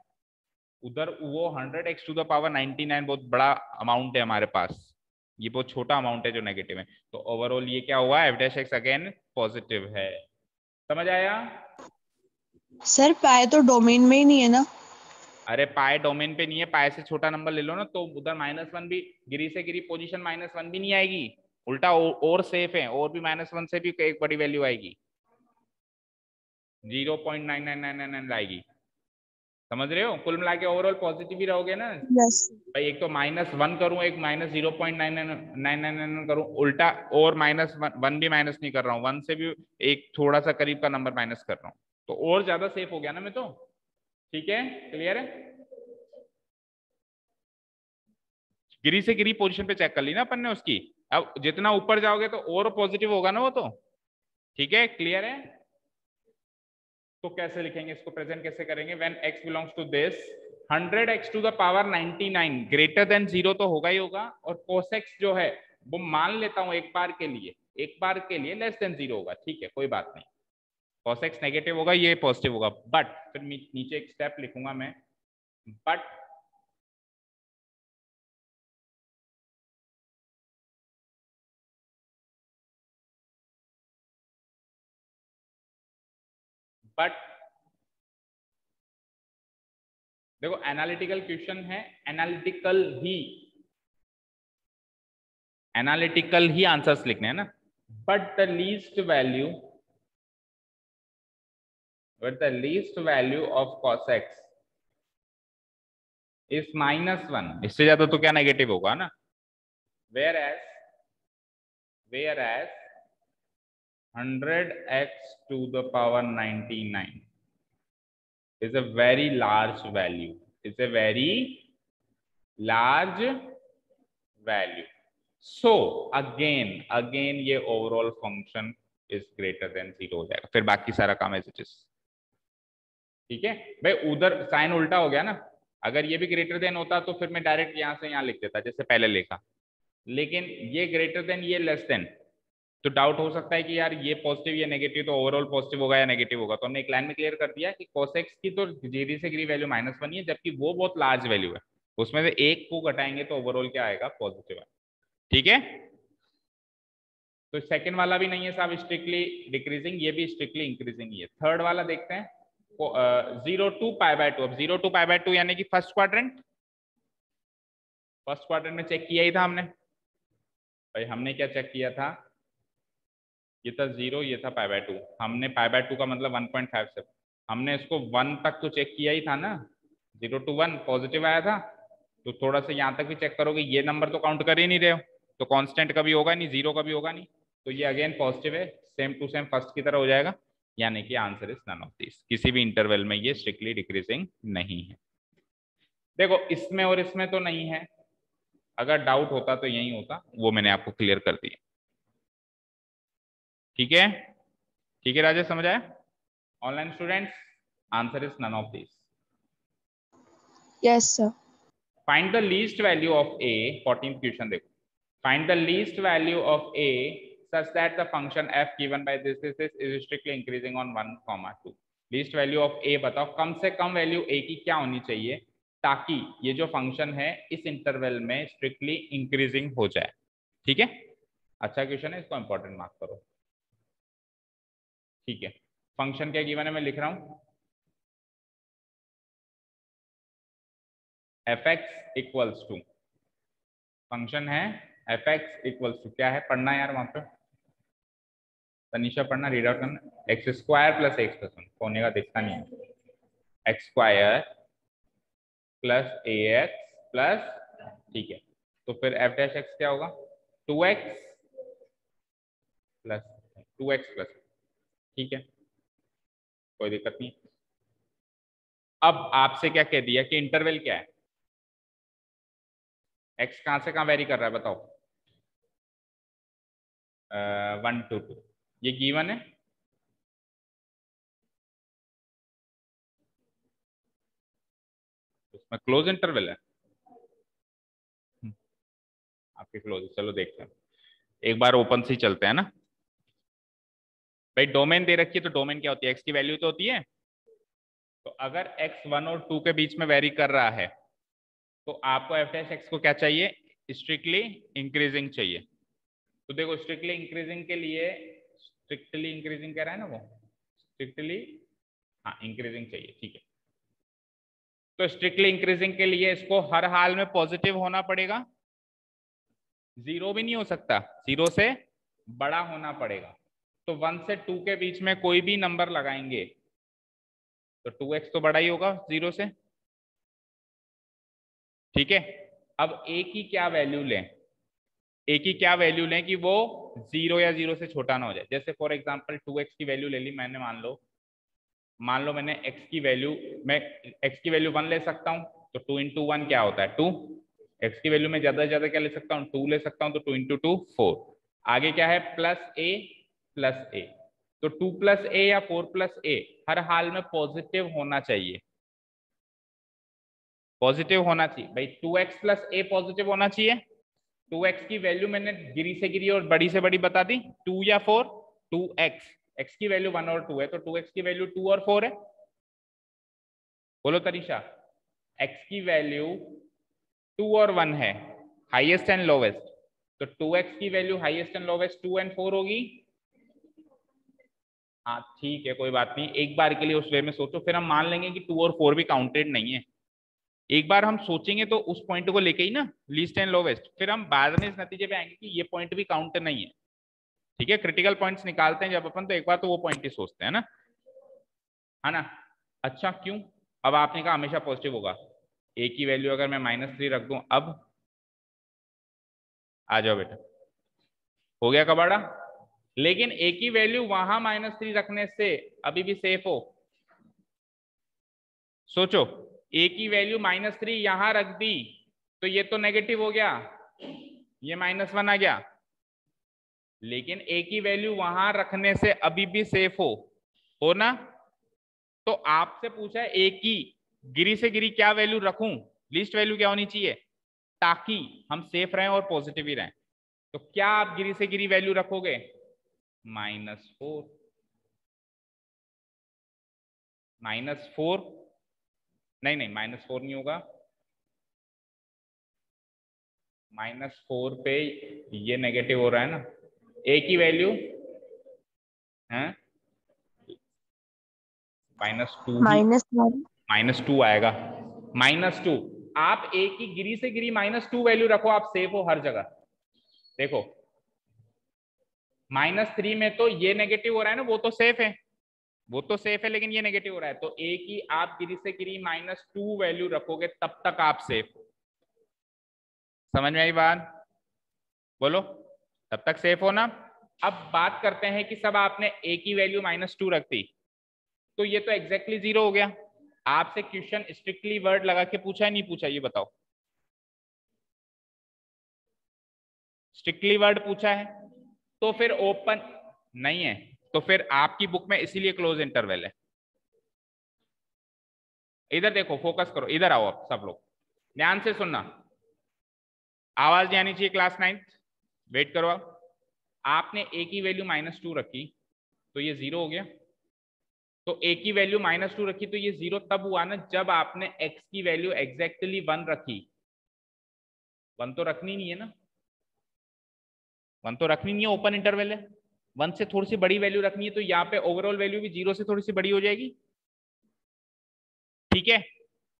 उधर वो 100x टू द पावर 99 बहुत बड़ा अमाउंट है हमारे पास, ये बहुत छोटा अमाउंट है जो नेगेटिव है। तो ओवरऑल ये क्या हुआ, f dash x again positive है। समझ आया? सर पाए तो डोमेन में ही नहीं है ना। अरे पाए डोमेन पे नहीं है, पाए से छोटा नंबर ले लो ना, तो उधर -1 भी, गिरी से गिरी पोजीशन -1 भी नहीं आएगी, उल्टा और सेफ है, और भी -1 से भी एक बड़ी वैल्यू आएगी, 0.9999 आएगी। समझ रहे हो? कुल मिला के ओवरऑल पॉजिटिव ही रहोगे ना यस। भाई। एक तो -1 करूं, एक -0.9999 करूं, उल्टा, और -1 भी माइनस नहीं कर रहा हूं, 1 से भी एक थोड़ा सा करीब का नंबर माइनस कर रहा हूं, तो और ज्यादा सेफ हो गया ना मैं तो। ठीक है, क्लियर है? गिरी से गिरी पोजीशन पे चेक कर ली ना अपन ने उसकी, अब जितना ऊपर जाओगे तो और पॉजिटिव होगा ना वो तो। ठीक है, क्लियर है? तो कैसे लिखेंगे इसको, प्रेजेंट कैसे करेंगे? When x belongs to this 100x to the power 99 greater than 0 तो होगा ही होगा, और cos x जो है वो मान लेता हूं एक बार के लिए, एक बार के लिए लेस देन 0 होगा, ठीक है कोई बात नहीं। cos x नेगेटिव होगा, ये पॉजिटिव होगा, बट फिर नीचे एक स्टेप लिखूंगा मैं, बट देखो एनालिटिकल क्वेश्चन है, एनालिटिकल ही आंसर्स लिखने हैं ना। But the least value of cos x is -1, इससे ज्यादा तो क्या नेगेटिव होगा ना। whereas 100x to the power 99 is a very large value, is a very large value. So again ये overall function is greater than 0 हो जाएगा, फिर बाकी सारा काम एज इट इज। ठीक है भाई, उधर साइन उल्टा हो गया ना, अगर ये भी ग्रेटर देन होता तो फिर मैं डायरेक्ट यहां से यहां लिख देता जैसे पहले लिखा, लेकिन ये ग्रेटर देन ये लेस देन, तो डाउट हो सकता है कि यार ये पॉजिटिव या नेगेटिव, तो ओवरऑल पॉजिटिव होगा या नेगेटिव होगा। तो हमने एक लाइन में क्लियर कर दिया कि cos x की तो गिरी से गिरी वैल्यू -1 ही है, जबकि वो बहुत लार्ज वैल्यू है, उसमें से एक को घटाएंगे तो ओवरऑल क्या आएगा, पॉजिटिव है। ठीक है, तो सेकंड वाला भी नहीं है साहब स्ट्रिक्टली डिक्रीजिंग, ये भी स्ट्रिक्टली इंक्रीजिंग ही है। थर्ड वाला देखते हैं, 0 to π/2। अब 0 to π/2 यानी कि फर्स्ट क्वाड्रेंट में चेक किया ही था हमने भाई। हमने क्या चेक किया था, ये था 0, ये था π/2, हमने π/2 का मतलब 1.57, हमने इसको 1 तक तो चेक किया ही था ना, 0 to 1 पॉजिटिव आया था। तो थोड़ा सा यहाँ तक भी चेक करोगे, ये नंबर तो काउंट कर ही नहीं रहे हो, तो कांस्टेंट कभी होगा नहीं, 0 कभी होगा नहीं, तो ये अगेन पॉजिटिव है, सेम टू सेम फर्स्ट की तरह हो जाएगा, यानी कि answer is none of this. किसी भी इंटरवल में ये स्ट्रिक्टली डिक्रीजिंग नहीं है। देखो इसमें और इसमें तो नहीं है, अगर डाउट होता तो यही होता, वो मैंने आपको क्लियर कर दिया। ठीक है, ठीक है राजेश, समझ आया? Online students, answer is none of this. Yes sir. Find the least value of A, 14th question देखो, find the least value of a such that the function f given by this is strictly increasing on 1, 2. Least value of a बताओ, कम से कम value a की क्या होनी चाहिए ताकि ये जो फंक्शन है इस इंटरवल में स्ट्रिक्टली इंक्रीजिंग हो जाए। ठीक है, अच्छा क्वेश्चन है, इसको इंपॉर्टेंट मार्क करो। ठीक है, फंक्शन क्या गिवन है मैं लिख रहा हूं, fx इक्वल्स टू, फंक्शन है fx इक्वल्स टू, क्या है पढ़ना है यार वहां पे, तनिषा पढ़ना, रीड आउट करना, x square plus x plus one, होने का देखता नहीं है, एक्स स्क्वायर प्लस ए एक्स प्लस, ठीक है, तो फिर एफ डैश एक्स क्या होगा, 2x प्लस 2x प्लस, ठीक है, कोई दिक्कत नहीं। अब आपसे क्या कह दिया कि इंटरवल क्या है, x कहां से कहां वेरी कर रहा है बताओ, 1 to 2, ये गिवन है, उसमें क्लोज इंटरवल है आपके क्लोज, चलो देखते हैं, एक बार ओपन से चलते हैं ना भाई। डोमेन दे रखी है तो डोमेन क्या होती है, x की वैल्यू तो होती है, तो अगर x 1 और 2 के बीच में वेरी कर रहा है तो आपको एफ डैश एक्स को क्या चाहिए, स्ट्रिक्टली इंक्रीजिंग चाहिए। तो देखो स्ट्रिक्टली इंक्रीजिंग के लिए, स्ट्रिक्टली इंक्रीजिंग कह रहा है ना वो, स्ट्रिक्टली हाँ इंक्रीजिंग चाहिए, ठीक है। तो स्ट्रिक्टली इंक्रीजिंग के लिए इसको हर हाल में पॉजिटिव होना पड़ेगा, जीरो भी नहीं हो सकता, जीरो से बड़ा होना पड़ेगा। तो 1 से 2 के बीच में कोई भी नंबर लगाएंगे तो 2x तो बड़ा ही होगा जीरो से, ठीक है। अब a की क्या वैल्यू लें, a की क्या वैल्यू लें कि वो जीरो या जीरो से छोटा ना हो जाए। जैसे फॉर एग्जांपल 2x की वैल्यू ले ली मैंने, मान लो मैंने x की वैल्यू, मैं x की वैल्यू 1 ले सकता हूं, तो 2 into 1 क्या होता है 2, x की वैल्यू में ज्यादा से ज्यादा क्या ले सकता हूँ 2 ले सकता हूँ, तो 2 into 2 4, आगे क्या है प्लस a, तो 2 plus a या 4 plus a हर हाल में पॉजिटिव होना चाहिए, पॉजिटिव होना चाहिए भाई। 2x plus a पॉजिटिव होना चाहिए, 2x की वैल्यू मैंने गिरी से गिरी और बड़ी से बड़ी बता दी, 2 या 4, 2x, x की वैल्यू 1 और 2 है तो 2x की वैल्यू 2 और 4 है। बोलो तरीशा, x की वैल्यू 2 और 1 है, हाईएस्ट एंड लोवेस्ट, तो 2x की value highest and lowest 2 and 4 होगी। हाँ ठीक है कोई बात नहीं, एक बार के लिए उस वे में सोचो, फिर हम मान लेंगे कि 2 और 4 भी काउंटेड नहीं है। एक बार हम सोचेंगे तो उस पॉइंट को लेके ही ना, लीस्ट एंड लोवेस्ट, फिर हम बाद में इस नतीजे पे आएंगे कि ये पॉइंट भी काउंट नहीं है। ठीक है, क्रिटिकल पॉइंट्स निकालते हैं जब अपन, तो एक बार तो वो पॉइंट ही सोचते हैं ना, है ना। अच्छा क्यों, अब आपने कहा हमेशा पॉजिटिव होगा, ए की वैल्यू अगर मैं -3 रख दूं, अब आ जाओ बेटा, हो गया कबाड़ा। लेकिन ए की वैल्यू वहां -3 रखने से अभी भी सेफ हो, सोचो ए की वैल्यू -3 यहां रख दी तो ये तो नेगेटिव हो गया, ये -1 आ गया, लेकिन ए की वैल्यू वहां रखने से अभी भी सेफ हो ना। तो आपसे पूछा है ए की गिरी से गिरी क्या वैल्यू रखूं, लीस्ट वैल्यू क्या होनी चाहिए ताकि हम सेफ रहें और पॉजिटिव ही रहें। तो क्या आप गिरी से गिरी वैल्यू रखोगे, -4, -4 नहीं -4 नहीं होगा, -4 पे ये नेगेटिव हो रहा है ना, ए की वैल्यू है -2, -2 आएगा, -2, आप ए की गिरी से गिरी -2 वैल्यू रखो, आप सेफ हो हर जगह। देखो -3 में तो ये नेगेटिव हो रहा है ना, वो तो सेफ है, वो तो सेफ है, लेकिन ये नेगेटिव हो रहा है, तो ए की आप गिरी से गिरी -2 वैल्यू रखोगे तब तक आप सेफ हो। समझ में आई बात, बोलो, तब तक सेफ हो ना। अब बात करते हैं कि सब आपने ए की वैल्यू -2 रख दी, तो ये तो एग्जैक्टली 0 हो गया। आपसे क्वेश्चन स्ट्रिक्टली वर्ड लगा के पूछा है नहीं पूछा, ये बताओ, स्ट्रिक्टली वर्ड पूछा है तो फिर ओपन नहीं है, तो फिर आपकी बुक में इसीलिए क्लोज इंटरवल है। इधर देखो, फोकस करो, इधर आओ आप सब लोग, ध्यान से सुनना, आवाज नहीं आनी चाहिए क्लास 9th, वेट करो आपने a की वैल्यू -2 रखी तो ये 0 हो गया। तो a की वैल्यू -2 रखी तो ये 0 तब हुआ ना जब आपने x की वैल्यू एग्जैक्टली 1 रखी। 1 तो रखनी नहीं है ना, 1 तो रखनी नहीं है, ओपन इंटरवल है। 1 से थोड़ी सी बड़ी वैल्यू रखनी है तो यहाँ पे ओवरऑल वैल्यू भी 0 से थोड़ी सी बड़ी हो जाएगी, ठीक है,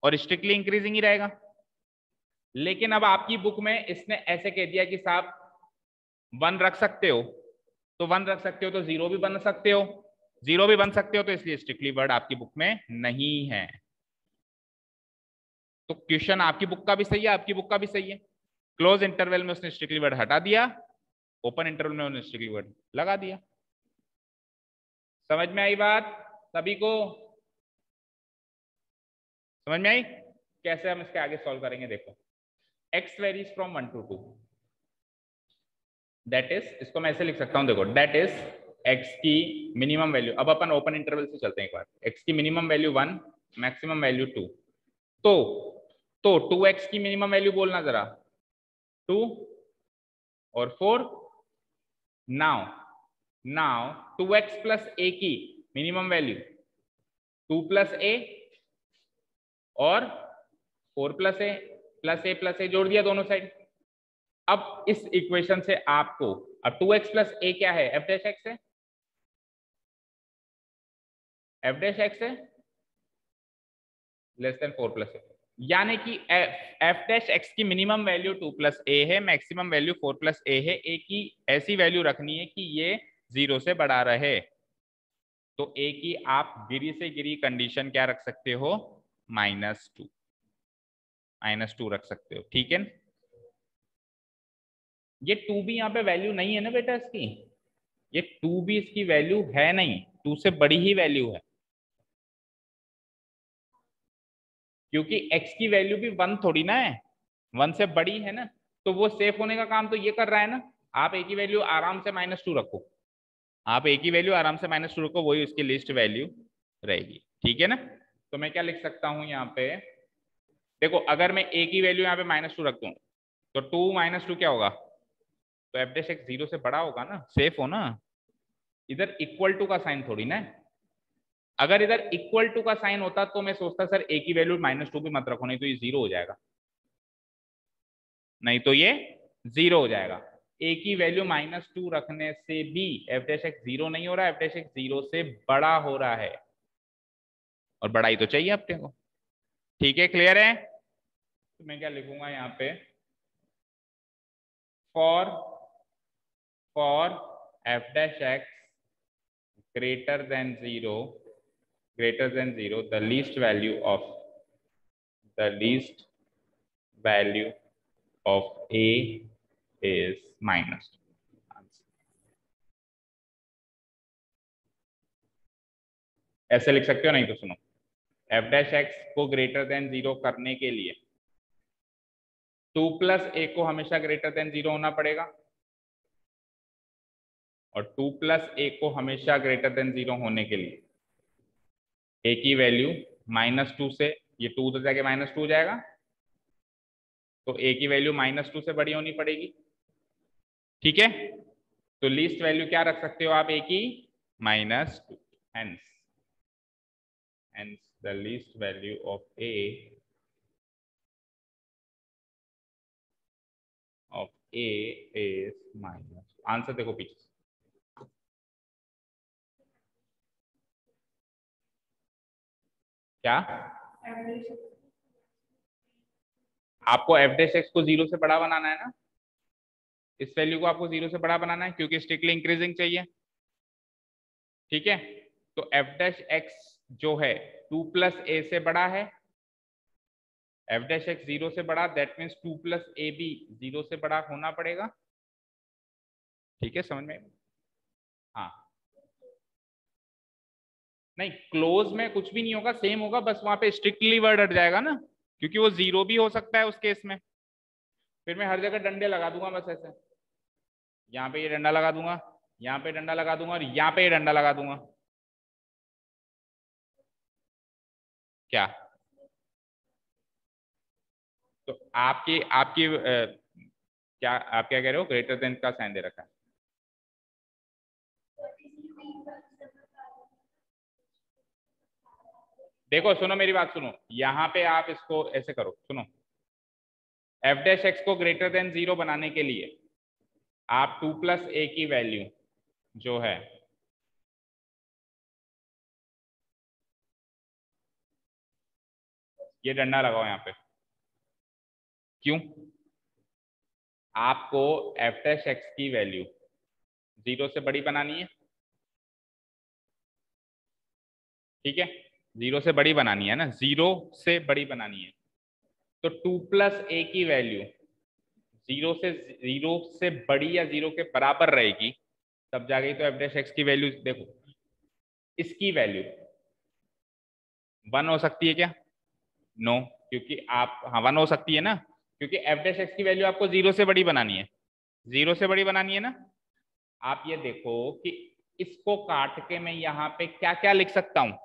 और स्ट्रिक्टली इंक्रीजिंग ही रहेगा। लेकिन अब आपकी बुक में इसने ऐसे कह दिया कि साहब 1 रख सकते हो, तो 1 रख सकते हो तो 0 भी बन सकते हो, 0 भी बन सकते हो, तो इसलिए स्ट्रिक्टली वर्ड आपकी बुक में नहीं है। तो क्वेश्चन आपकी बुक का भी सही है, आपकी बुक का भी सही है। क्लोज इंटरवल में उसने स्ट्रिक्टली वर्ड हटा दिया, ओपन इंटरवल में उसने स्ट्रिक्टली वर्ड लगा दिया। समझ में आई बात सभी को? समझ में आई? कैसे हम इसके आगे सॉल्व करेंगे देखो। x varies from 1 to 2, that is, इसको मैं ऐसे लिख सकता हूं देखो, दैट इज x की मिनिमम वैल्यू, अब अपन ओपन इंटरवल से चलते हैं एक बार, x की मिनिमम वैल्यू 1, मैक्सिमम वैल्यू 2, तो 2x की मिनिमम वैल्यू बोलना जरा, 2 और 4। नाउ 2x प्लस a की मिनिमम वैल्यू 2 प्लस a और 4 प्लस a जोड़ दिया दोनों साइड। अब इस इक्वेशन से आपको, अब 2x प्लस a क्या है, f डैश x है, f डैश x है लेस देन 4 प्लस a, यानी कि f डैश x की मिनिमम वैल्यू 2 प्लस a है, मैक्सिमम वैल्यू 4 प्लस a है। a की ऐसी वैल्यू रखनी है कि ये 0 से बड़ा रहे। तो a की आप गिरी से गिरी कंडीशन क्या रख सकते हो, -2 रख सकते हो, ठीक है। ये 2 भी यहाँ पे वैल्यू नहीं है ना बेटा इसकी, ये 2 भी इसकी वैल्यू है नहीं, 2 से बड़ी ही वैल्यू है, क्योंकि x की वैल्यू भी 1 थोड़ी ना है, 1 से बड़ी है ना। तो वो सेफ होने का काम तो ये कर रहा है ना। आप a की वैल्यू आराम से -2 रखो, आप a की वैल्यू आराम से -2 रखो, वही उसकी लिस्ट वैल्यू रहेगी, ठीक है ना। तो मैं क्या लिख सकता हूं यहाँ पे, देखो अगर मैं a की वैल्यू यहाँ पे -2 रख दूं तो 2 - 2 क्या होगा, तो f डैश x 0 से बड़ा होगा ना, सेफ हो ना। इधर इक्वल टू का साइन थोड़ी ना है, अगर इधर इक्वल टू का साइन होता तो मैं सोचता सर a की वैल्यू -2 भी मत रखो, नहीं तो ये 0 हो जाएगा, नहीं तो ये 0 हो जाएगा। a की वैल्यू -2 रखने से भी f डैश x 0 नहीं हो रहा, f डैश x 0 से बड़ा हो रहा है, और बड़ा ही तो चाहिए अपने को, ठीक है, क्लियर है। तो मैं क्या लिखूंगा यहाँ पे, for f dash x greater than 0, the least value of a is -2। ऐसे लिख सकते हो, नहीं तो सुनो, f डैश x को ग्रेटर देन 0 करने के लिए 2 प्लस a को हमेशा ग्रेटर देन 0 होना पड़ेगा, और 2 प्लस a को हमेशा ग्रेटर देन 0 होने के लिए a की वैल्यू -2 से, ये 2 तो जाके -2 हो जाएगा, तो a की वैल्यू -2 से बड़ी होनी पड़ेगी, ठीक है। तो लीस्ट वैल्यू क्या रख सकते हो आप a की, -2, hence the least value of a is -2। Answer देखो पीछे, क्या आपको f डैश x को 0 से बड़ा बनाना है ना, इस वैल्यू को आपको 0 से बड़ा बनाना है, क्योंकि स्ट्रिक्टली इंक्रीजिंग चाहिए, ठीक है। तो f डैश x जो है 2 प्लस a से बड़ा है, f डैश x 0 से बड़ा, दैट मीन्स 2 प्लस a भी 0 से बड़ा होना पड़ेगा, ठीक है, समझ में। हाँ नहीं, क्लोज में कुछ भी नहीं होगा, सेम होगा, बस वहां पे स्ट्रिक्टली वर्ड हट जाएगा ना, क्योंकि वो 0 भी हो सकता है उस केस में। फिर मैं हर जगह डंडे लगा दूंगा बस ऐसे, यहाँ पे ये डंडा लगा दूंगा, यहाँ पे डंडा लगा दूंगा, और यहाँ पे ये डंडा लगा दूंगा, क्या। तो आपकी आपकी क्या आप क्या कह रहे हो? ग्रेटर देन का साइन दे रखा है। देखो सुनो मेरी बात सुनो, यहाँ पे आप इसको ऐसे करो, सुनो, एफ डैश एक्स को ग्रेटर देन 0 बनाने के लिए आप 2 + a की वैल्यू जो है ये डंडा लगाओ यहाँ पे। क्यों? आपको एफ डैश एक्स की वैल्यू 0 से बड़ी बनानी है, ठीक है? 0 से बड़ी बनानी है ना, 0 से बड़ी बनानी है। तो 2 + a की वैल्यू 0 से बड़ी या 0 के बराबर रहेगी, तब जाके तो एफ डैश एक्स की वैल्यू देखो, इसकी वैल्यू 1 हो सकती है क्या? नो, क्योंकि आप, हाँ 1 हो सकती है ना, क्योंकि एफ डैश एक्स की वैल्यू आपको 0 से बड़ी बनानी है, 0 से बड़ी बनानी है ना। आप ये देखो कि इसको काट के मैं यहाँ पे क्या क्या लिख सकता हूँ,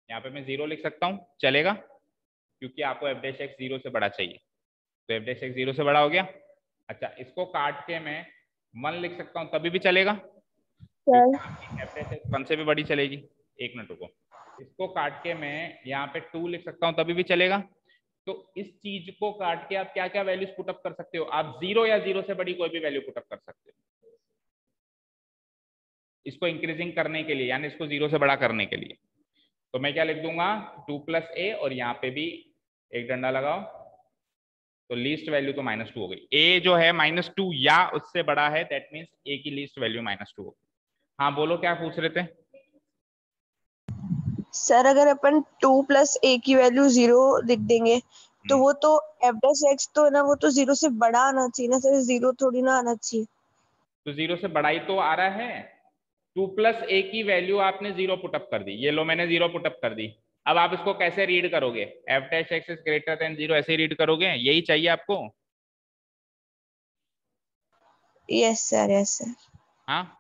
यहाँ पे मैं 0 लिख सकता हूँ, चलेगा? क्योंकि आपको एफ डैश एक्स 0 से बड़ा चाहिए, तो एफ डैश एक्स 0 से बड़ा हो गया। अच्छा, इसको काट के मैं 1 लिख सकता हूँ, तभी भी चलेगा, सर क्योंकि एफ डैश एक्स 1 से भी बड़ी चलेगी। एक मिनट रुको, इसको काट के मैं यहाँ पे 2 लिख सकता हूँ, तभी भी चलेगा। तो इस चीज को काट के आप क्या क्या वैल्यूज पुटअप कर सकते हो? आप 0 या 0 से बड़ी कोई भी वैल्यू पुटअप कर सकते हो, इसको इंक्रीजिंग करने के लिए, यानी इसको 0 से बड़ा करने के लिए। तो मैं क्या लिख दूंगा, 2 + a, और यहाँ पे भी एक डंडा लगाओ, तो लीस्ट वैल्यू तो -2 हो गई। a जो है -2 या उससे बड़ा है, दैट मीन्स a की लीस्ट वैल्यू -2 हो गई। हाँ बोलो, क्या पूछ रहे थे? सर अगर अपन 2 + a की वैल्यू 0 लिख देंगे तो वो तो एफ डैश एक्स तो है ना, वो तो 0 से बड़ा आना चाहिए ना सर, 0 थोड़ी ना आना चाहिए। तो 0 से बड़ा ही तो आ रहा है। 2 + a की वैल्यू आपने 0 पुटअप कर दी, ये लो मैंने 0 पुटअप कर दी। अब आप इसको कैसे रीड करोगे? F dash x is greater than 0 ऐसे ही रीड करोगे? यही चाहिए आपको? Yes sir, yes sir. हाँ,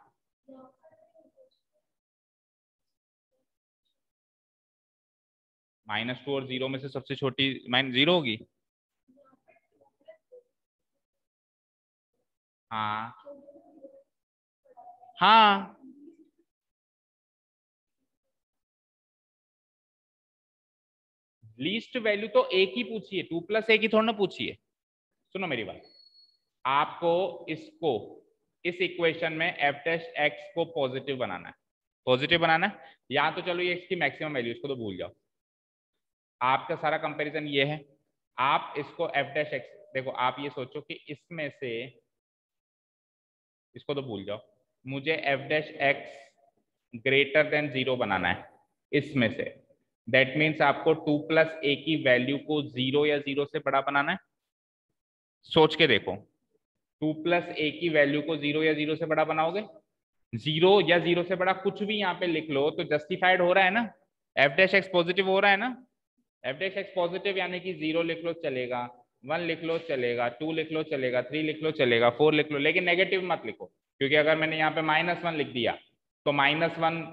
-2 और 0 में से सबसे छोटी -0 होगी। हाँ हाँ, लीस्ट वैल्यू तो एक ही पूछिए, 2 + a की थोड़ा ना पूछिए। सुनो मेरी बात, आपको इसको, इस इक्वेशन में एफ डैश एक्स को पॉजिटिव बनाना है, पॉजिटिव बनाना है। या तो चलो ये इसकी मैक्सिमम वैल्यू, इसको तो भूल जाओ, आपका सारा कंपैरिजन ये है। आप इसको एफ डैश एक्स, देखो आप ये सोचो कि इसमें से, इसको तो भूल जाओ, मुझे F dash x greater than 0 बनाना है इसमें से। दैट मीन्स आपको 2 + a की वैल्यू को 0 या 0 से बड़ा बनाना है। सोच के देखो, 2 + a की वैल्यू को 0 या 0 से बड़ा बनाओगे? 0 या 0 से बड़ा कुछ भी यहाँ पे लिख लो तो जस्टिफाइड हो रहा है ना, एफ डैश एक्स पॉजिटिव हो रहा है ना। एफ डैश एक्स पॉजिटिव यानी कि 0 लिख लो चलेगा, 1 लिख लो चलेगा, 2 लिख लो चलेगा, 3 लिख लो चलेगा, 4 लिख लो, लेकिन नेगेटिव मत लिखो, क्योंकि अगर मैंने यहाँ पे -1 लिख दिया तो -1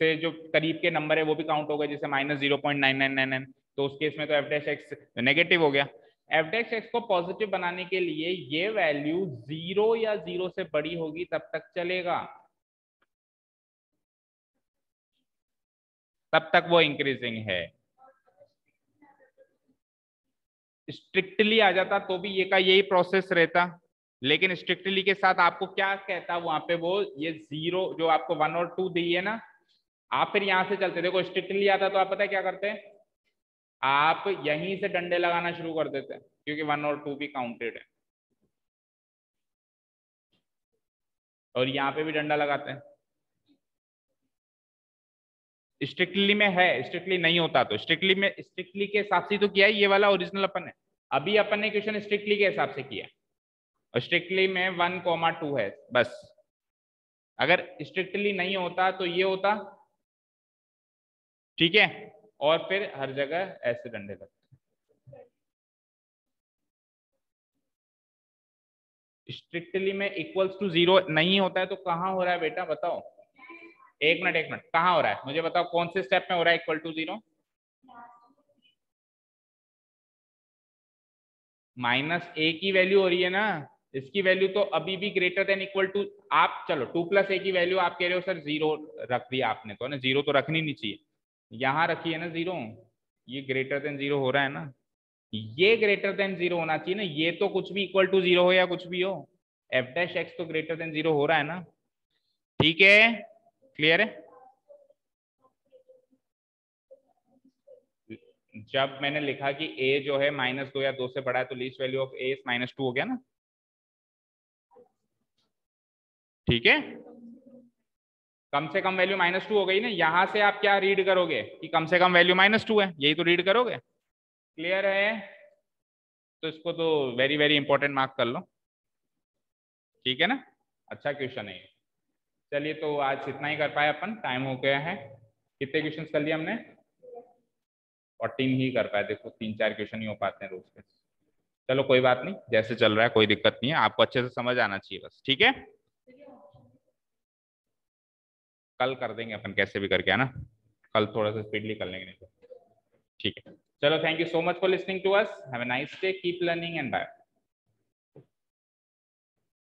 से जो करीब के नंबर है वो भी काउंट हो गए, जैसे -0.9999, तो उस केस में तो एफ डैश एक्स नेगेटिव हो गया। एफ डैश एक्स को पॉजिटिव बनाने के लिए ये वैल्यू 0 या 0 से बड़ी होगी तब तक चलेगा, तब तक वो इंक्रीजिंग है। स्ट्रिक्टली आ जाता तो भी ये का यही प्रोसेस रहता, लेकिन स्ट्रिक्टली के साथ आपको क्या कहता वहां पे वो, ये 0 जो आपको 1 और 2 दी है ना, आप फिर यहां से चलते, देखो स्ट्रिक्टली आता तो आप पता है क्या करते हैं, आप यहीं से डंडे लगाना शुरू कर देते हैं, क्योंकि 1 और 2 भी काउंटेड है, और यहाँ पे भी डंडा लगाते हैं। स्ट्रिक्टली में है, स्ट्रिक्टली नहीं होता तो स्ट्रिक्टली में, स्ट्रिक्टली के हिसाब से तो किया है, ये वाला ओरिजिनल अपन है। अभी अपन ने क्वेश्चन स्ट्रिक्टली के हिसाब से किया, और स्ट्रिक्टली में 1, 2 है बस। अगर स्ट्रिक्टली नहीं होता तो ये होता, ठीक है, और फिर हर जगह ऐसे डंडे लगते। स्ट्रिक्टली में = 0 नहीं होता है तो कहां हो रहा है बेटा बताओ? एक मिनट, एक मिनट, कहां हो रहा है मुझे बताओ, कौन से स्टेप में हो रहा है =0? -a की वैल्यू हो रही है ना, इसकी वैल्यू तो अभी भी ग्रेटर देन इक्वल टू, आप चलो 2 प्लस ए की वैल्यू आप कह रहे हो सर 0 रख दिया आपने तो ना, 0 तो रखनी नहीं चाहिए, यहाँ रखी है ना 0, ये ग्रेटर देन 0 हो रहा है ना, ये ग्रेटर देन 0 होना चाहिए ना, ये तो कुछ भी इक्वल टू 0 हो या कुछ भी हो, एफ डैश एक्स तो ग्रेटर देन 0 हो रहा है ना। ठीक है, क्लियर है। जब मैंने लिखा कि a जो है -2 या 2 से बड़ा है तो लीस्ट वैल्यू ऑफ a -2 हो गया ना। ठीक है, कम से कम वैल्यू -2 हो गई ना, यहां से आप क्या रीड करोगे कि कम से कम वैल्यू -2 है, यही तो रीड करोगे। क्लियर है, तो इसको तो वेरी वेरी इंपॉर्टेंट मार्क कर लो। ठीक है ना, अच्छा क्वेश्चन है। चलिए तो आज इतना ही कर पाए अपन, टाइम हो गया है। कितने क्वेश्चन कर लिए हमने? 14 ही कर पाए, देखो 3-4 क्वेश्चन ही हो पाते हैं रोज के। चलो कोई बात नहीं, जैसे चल रहा है कोई दिक्कत नहीं है, आपको अच्छे से समझ आना चाहिए बस। ठीक है, कल कर देंगे अपन कैसे भी करके, है ना, कल थोड़ा सा स्पीडली कर लेंगे। ठीक है, चलो, thank you so much for listening to us, have a nice day, keep learning and bye.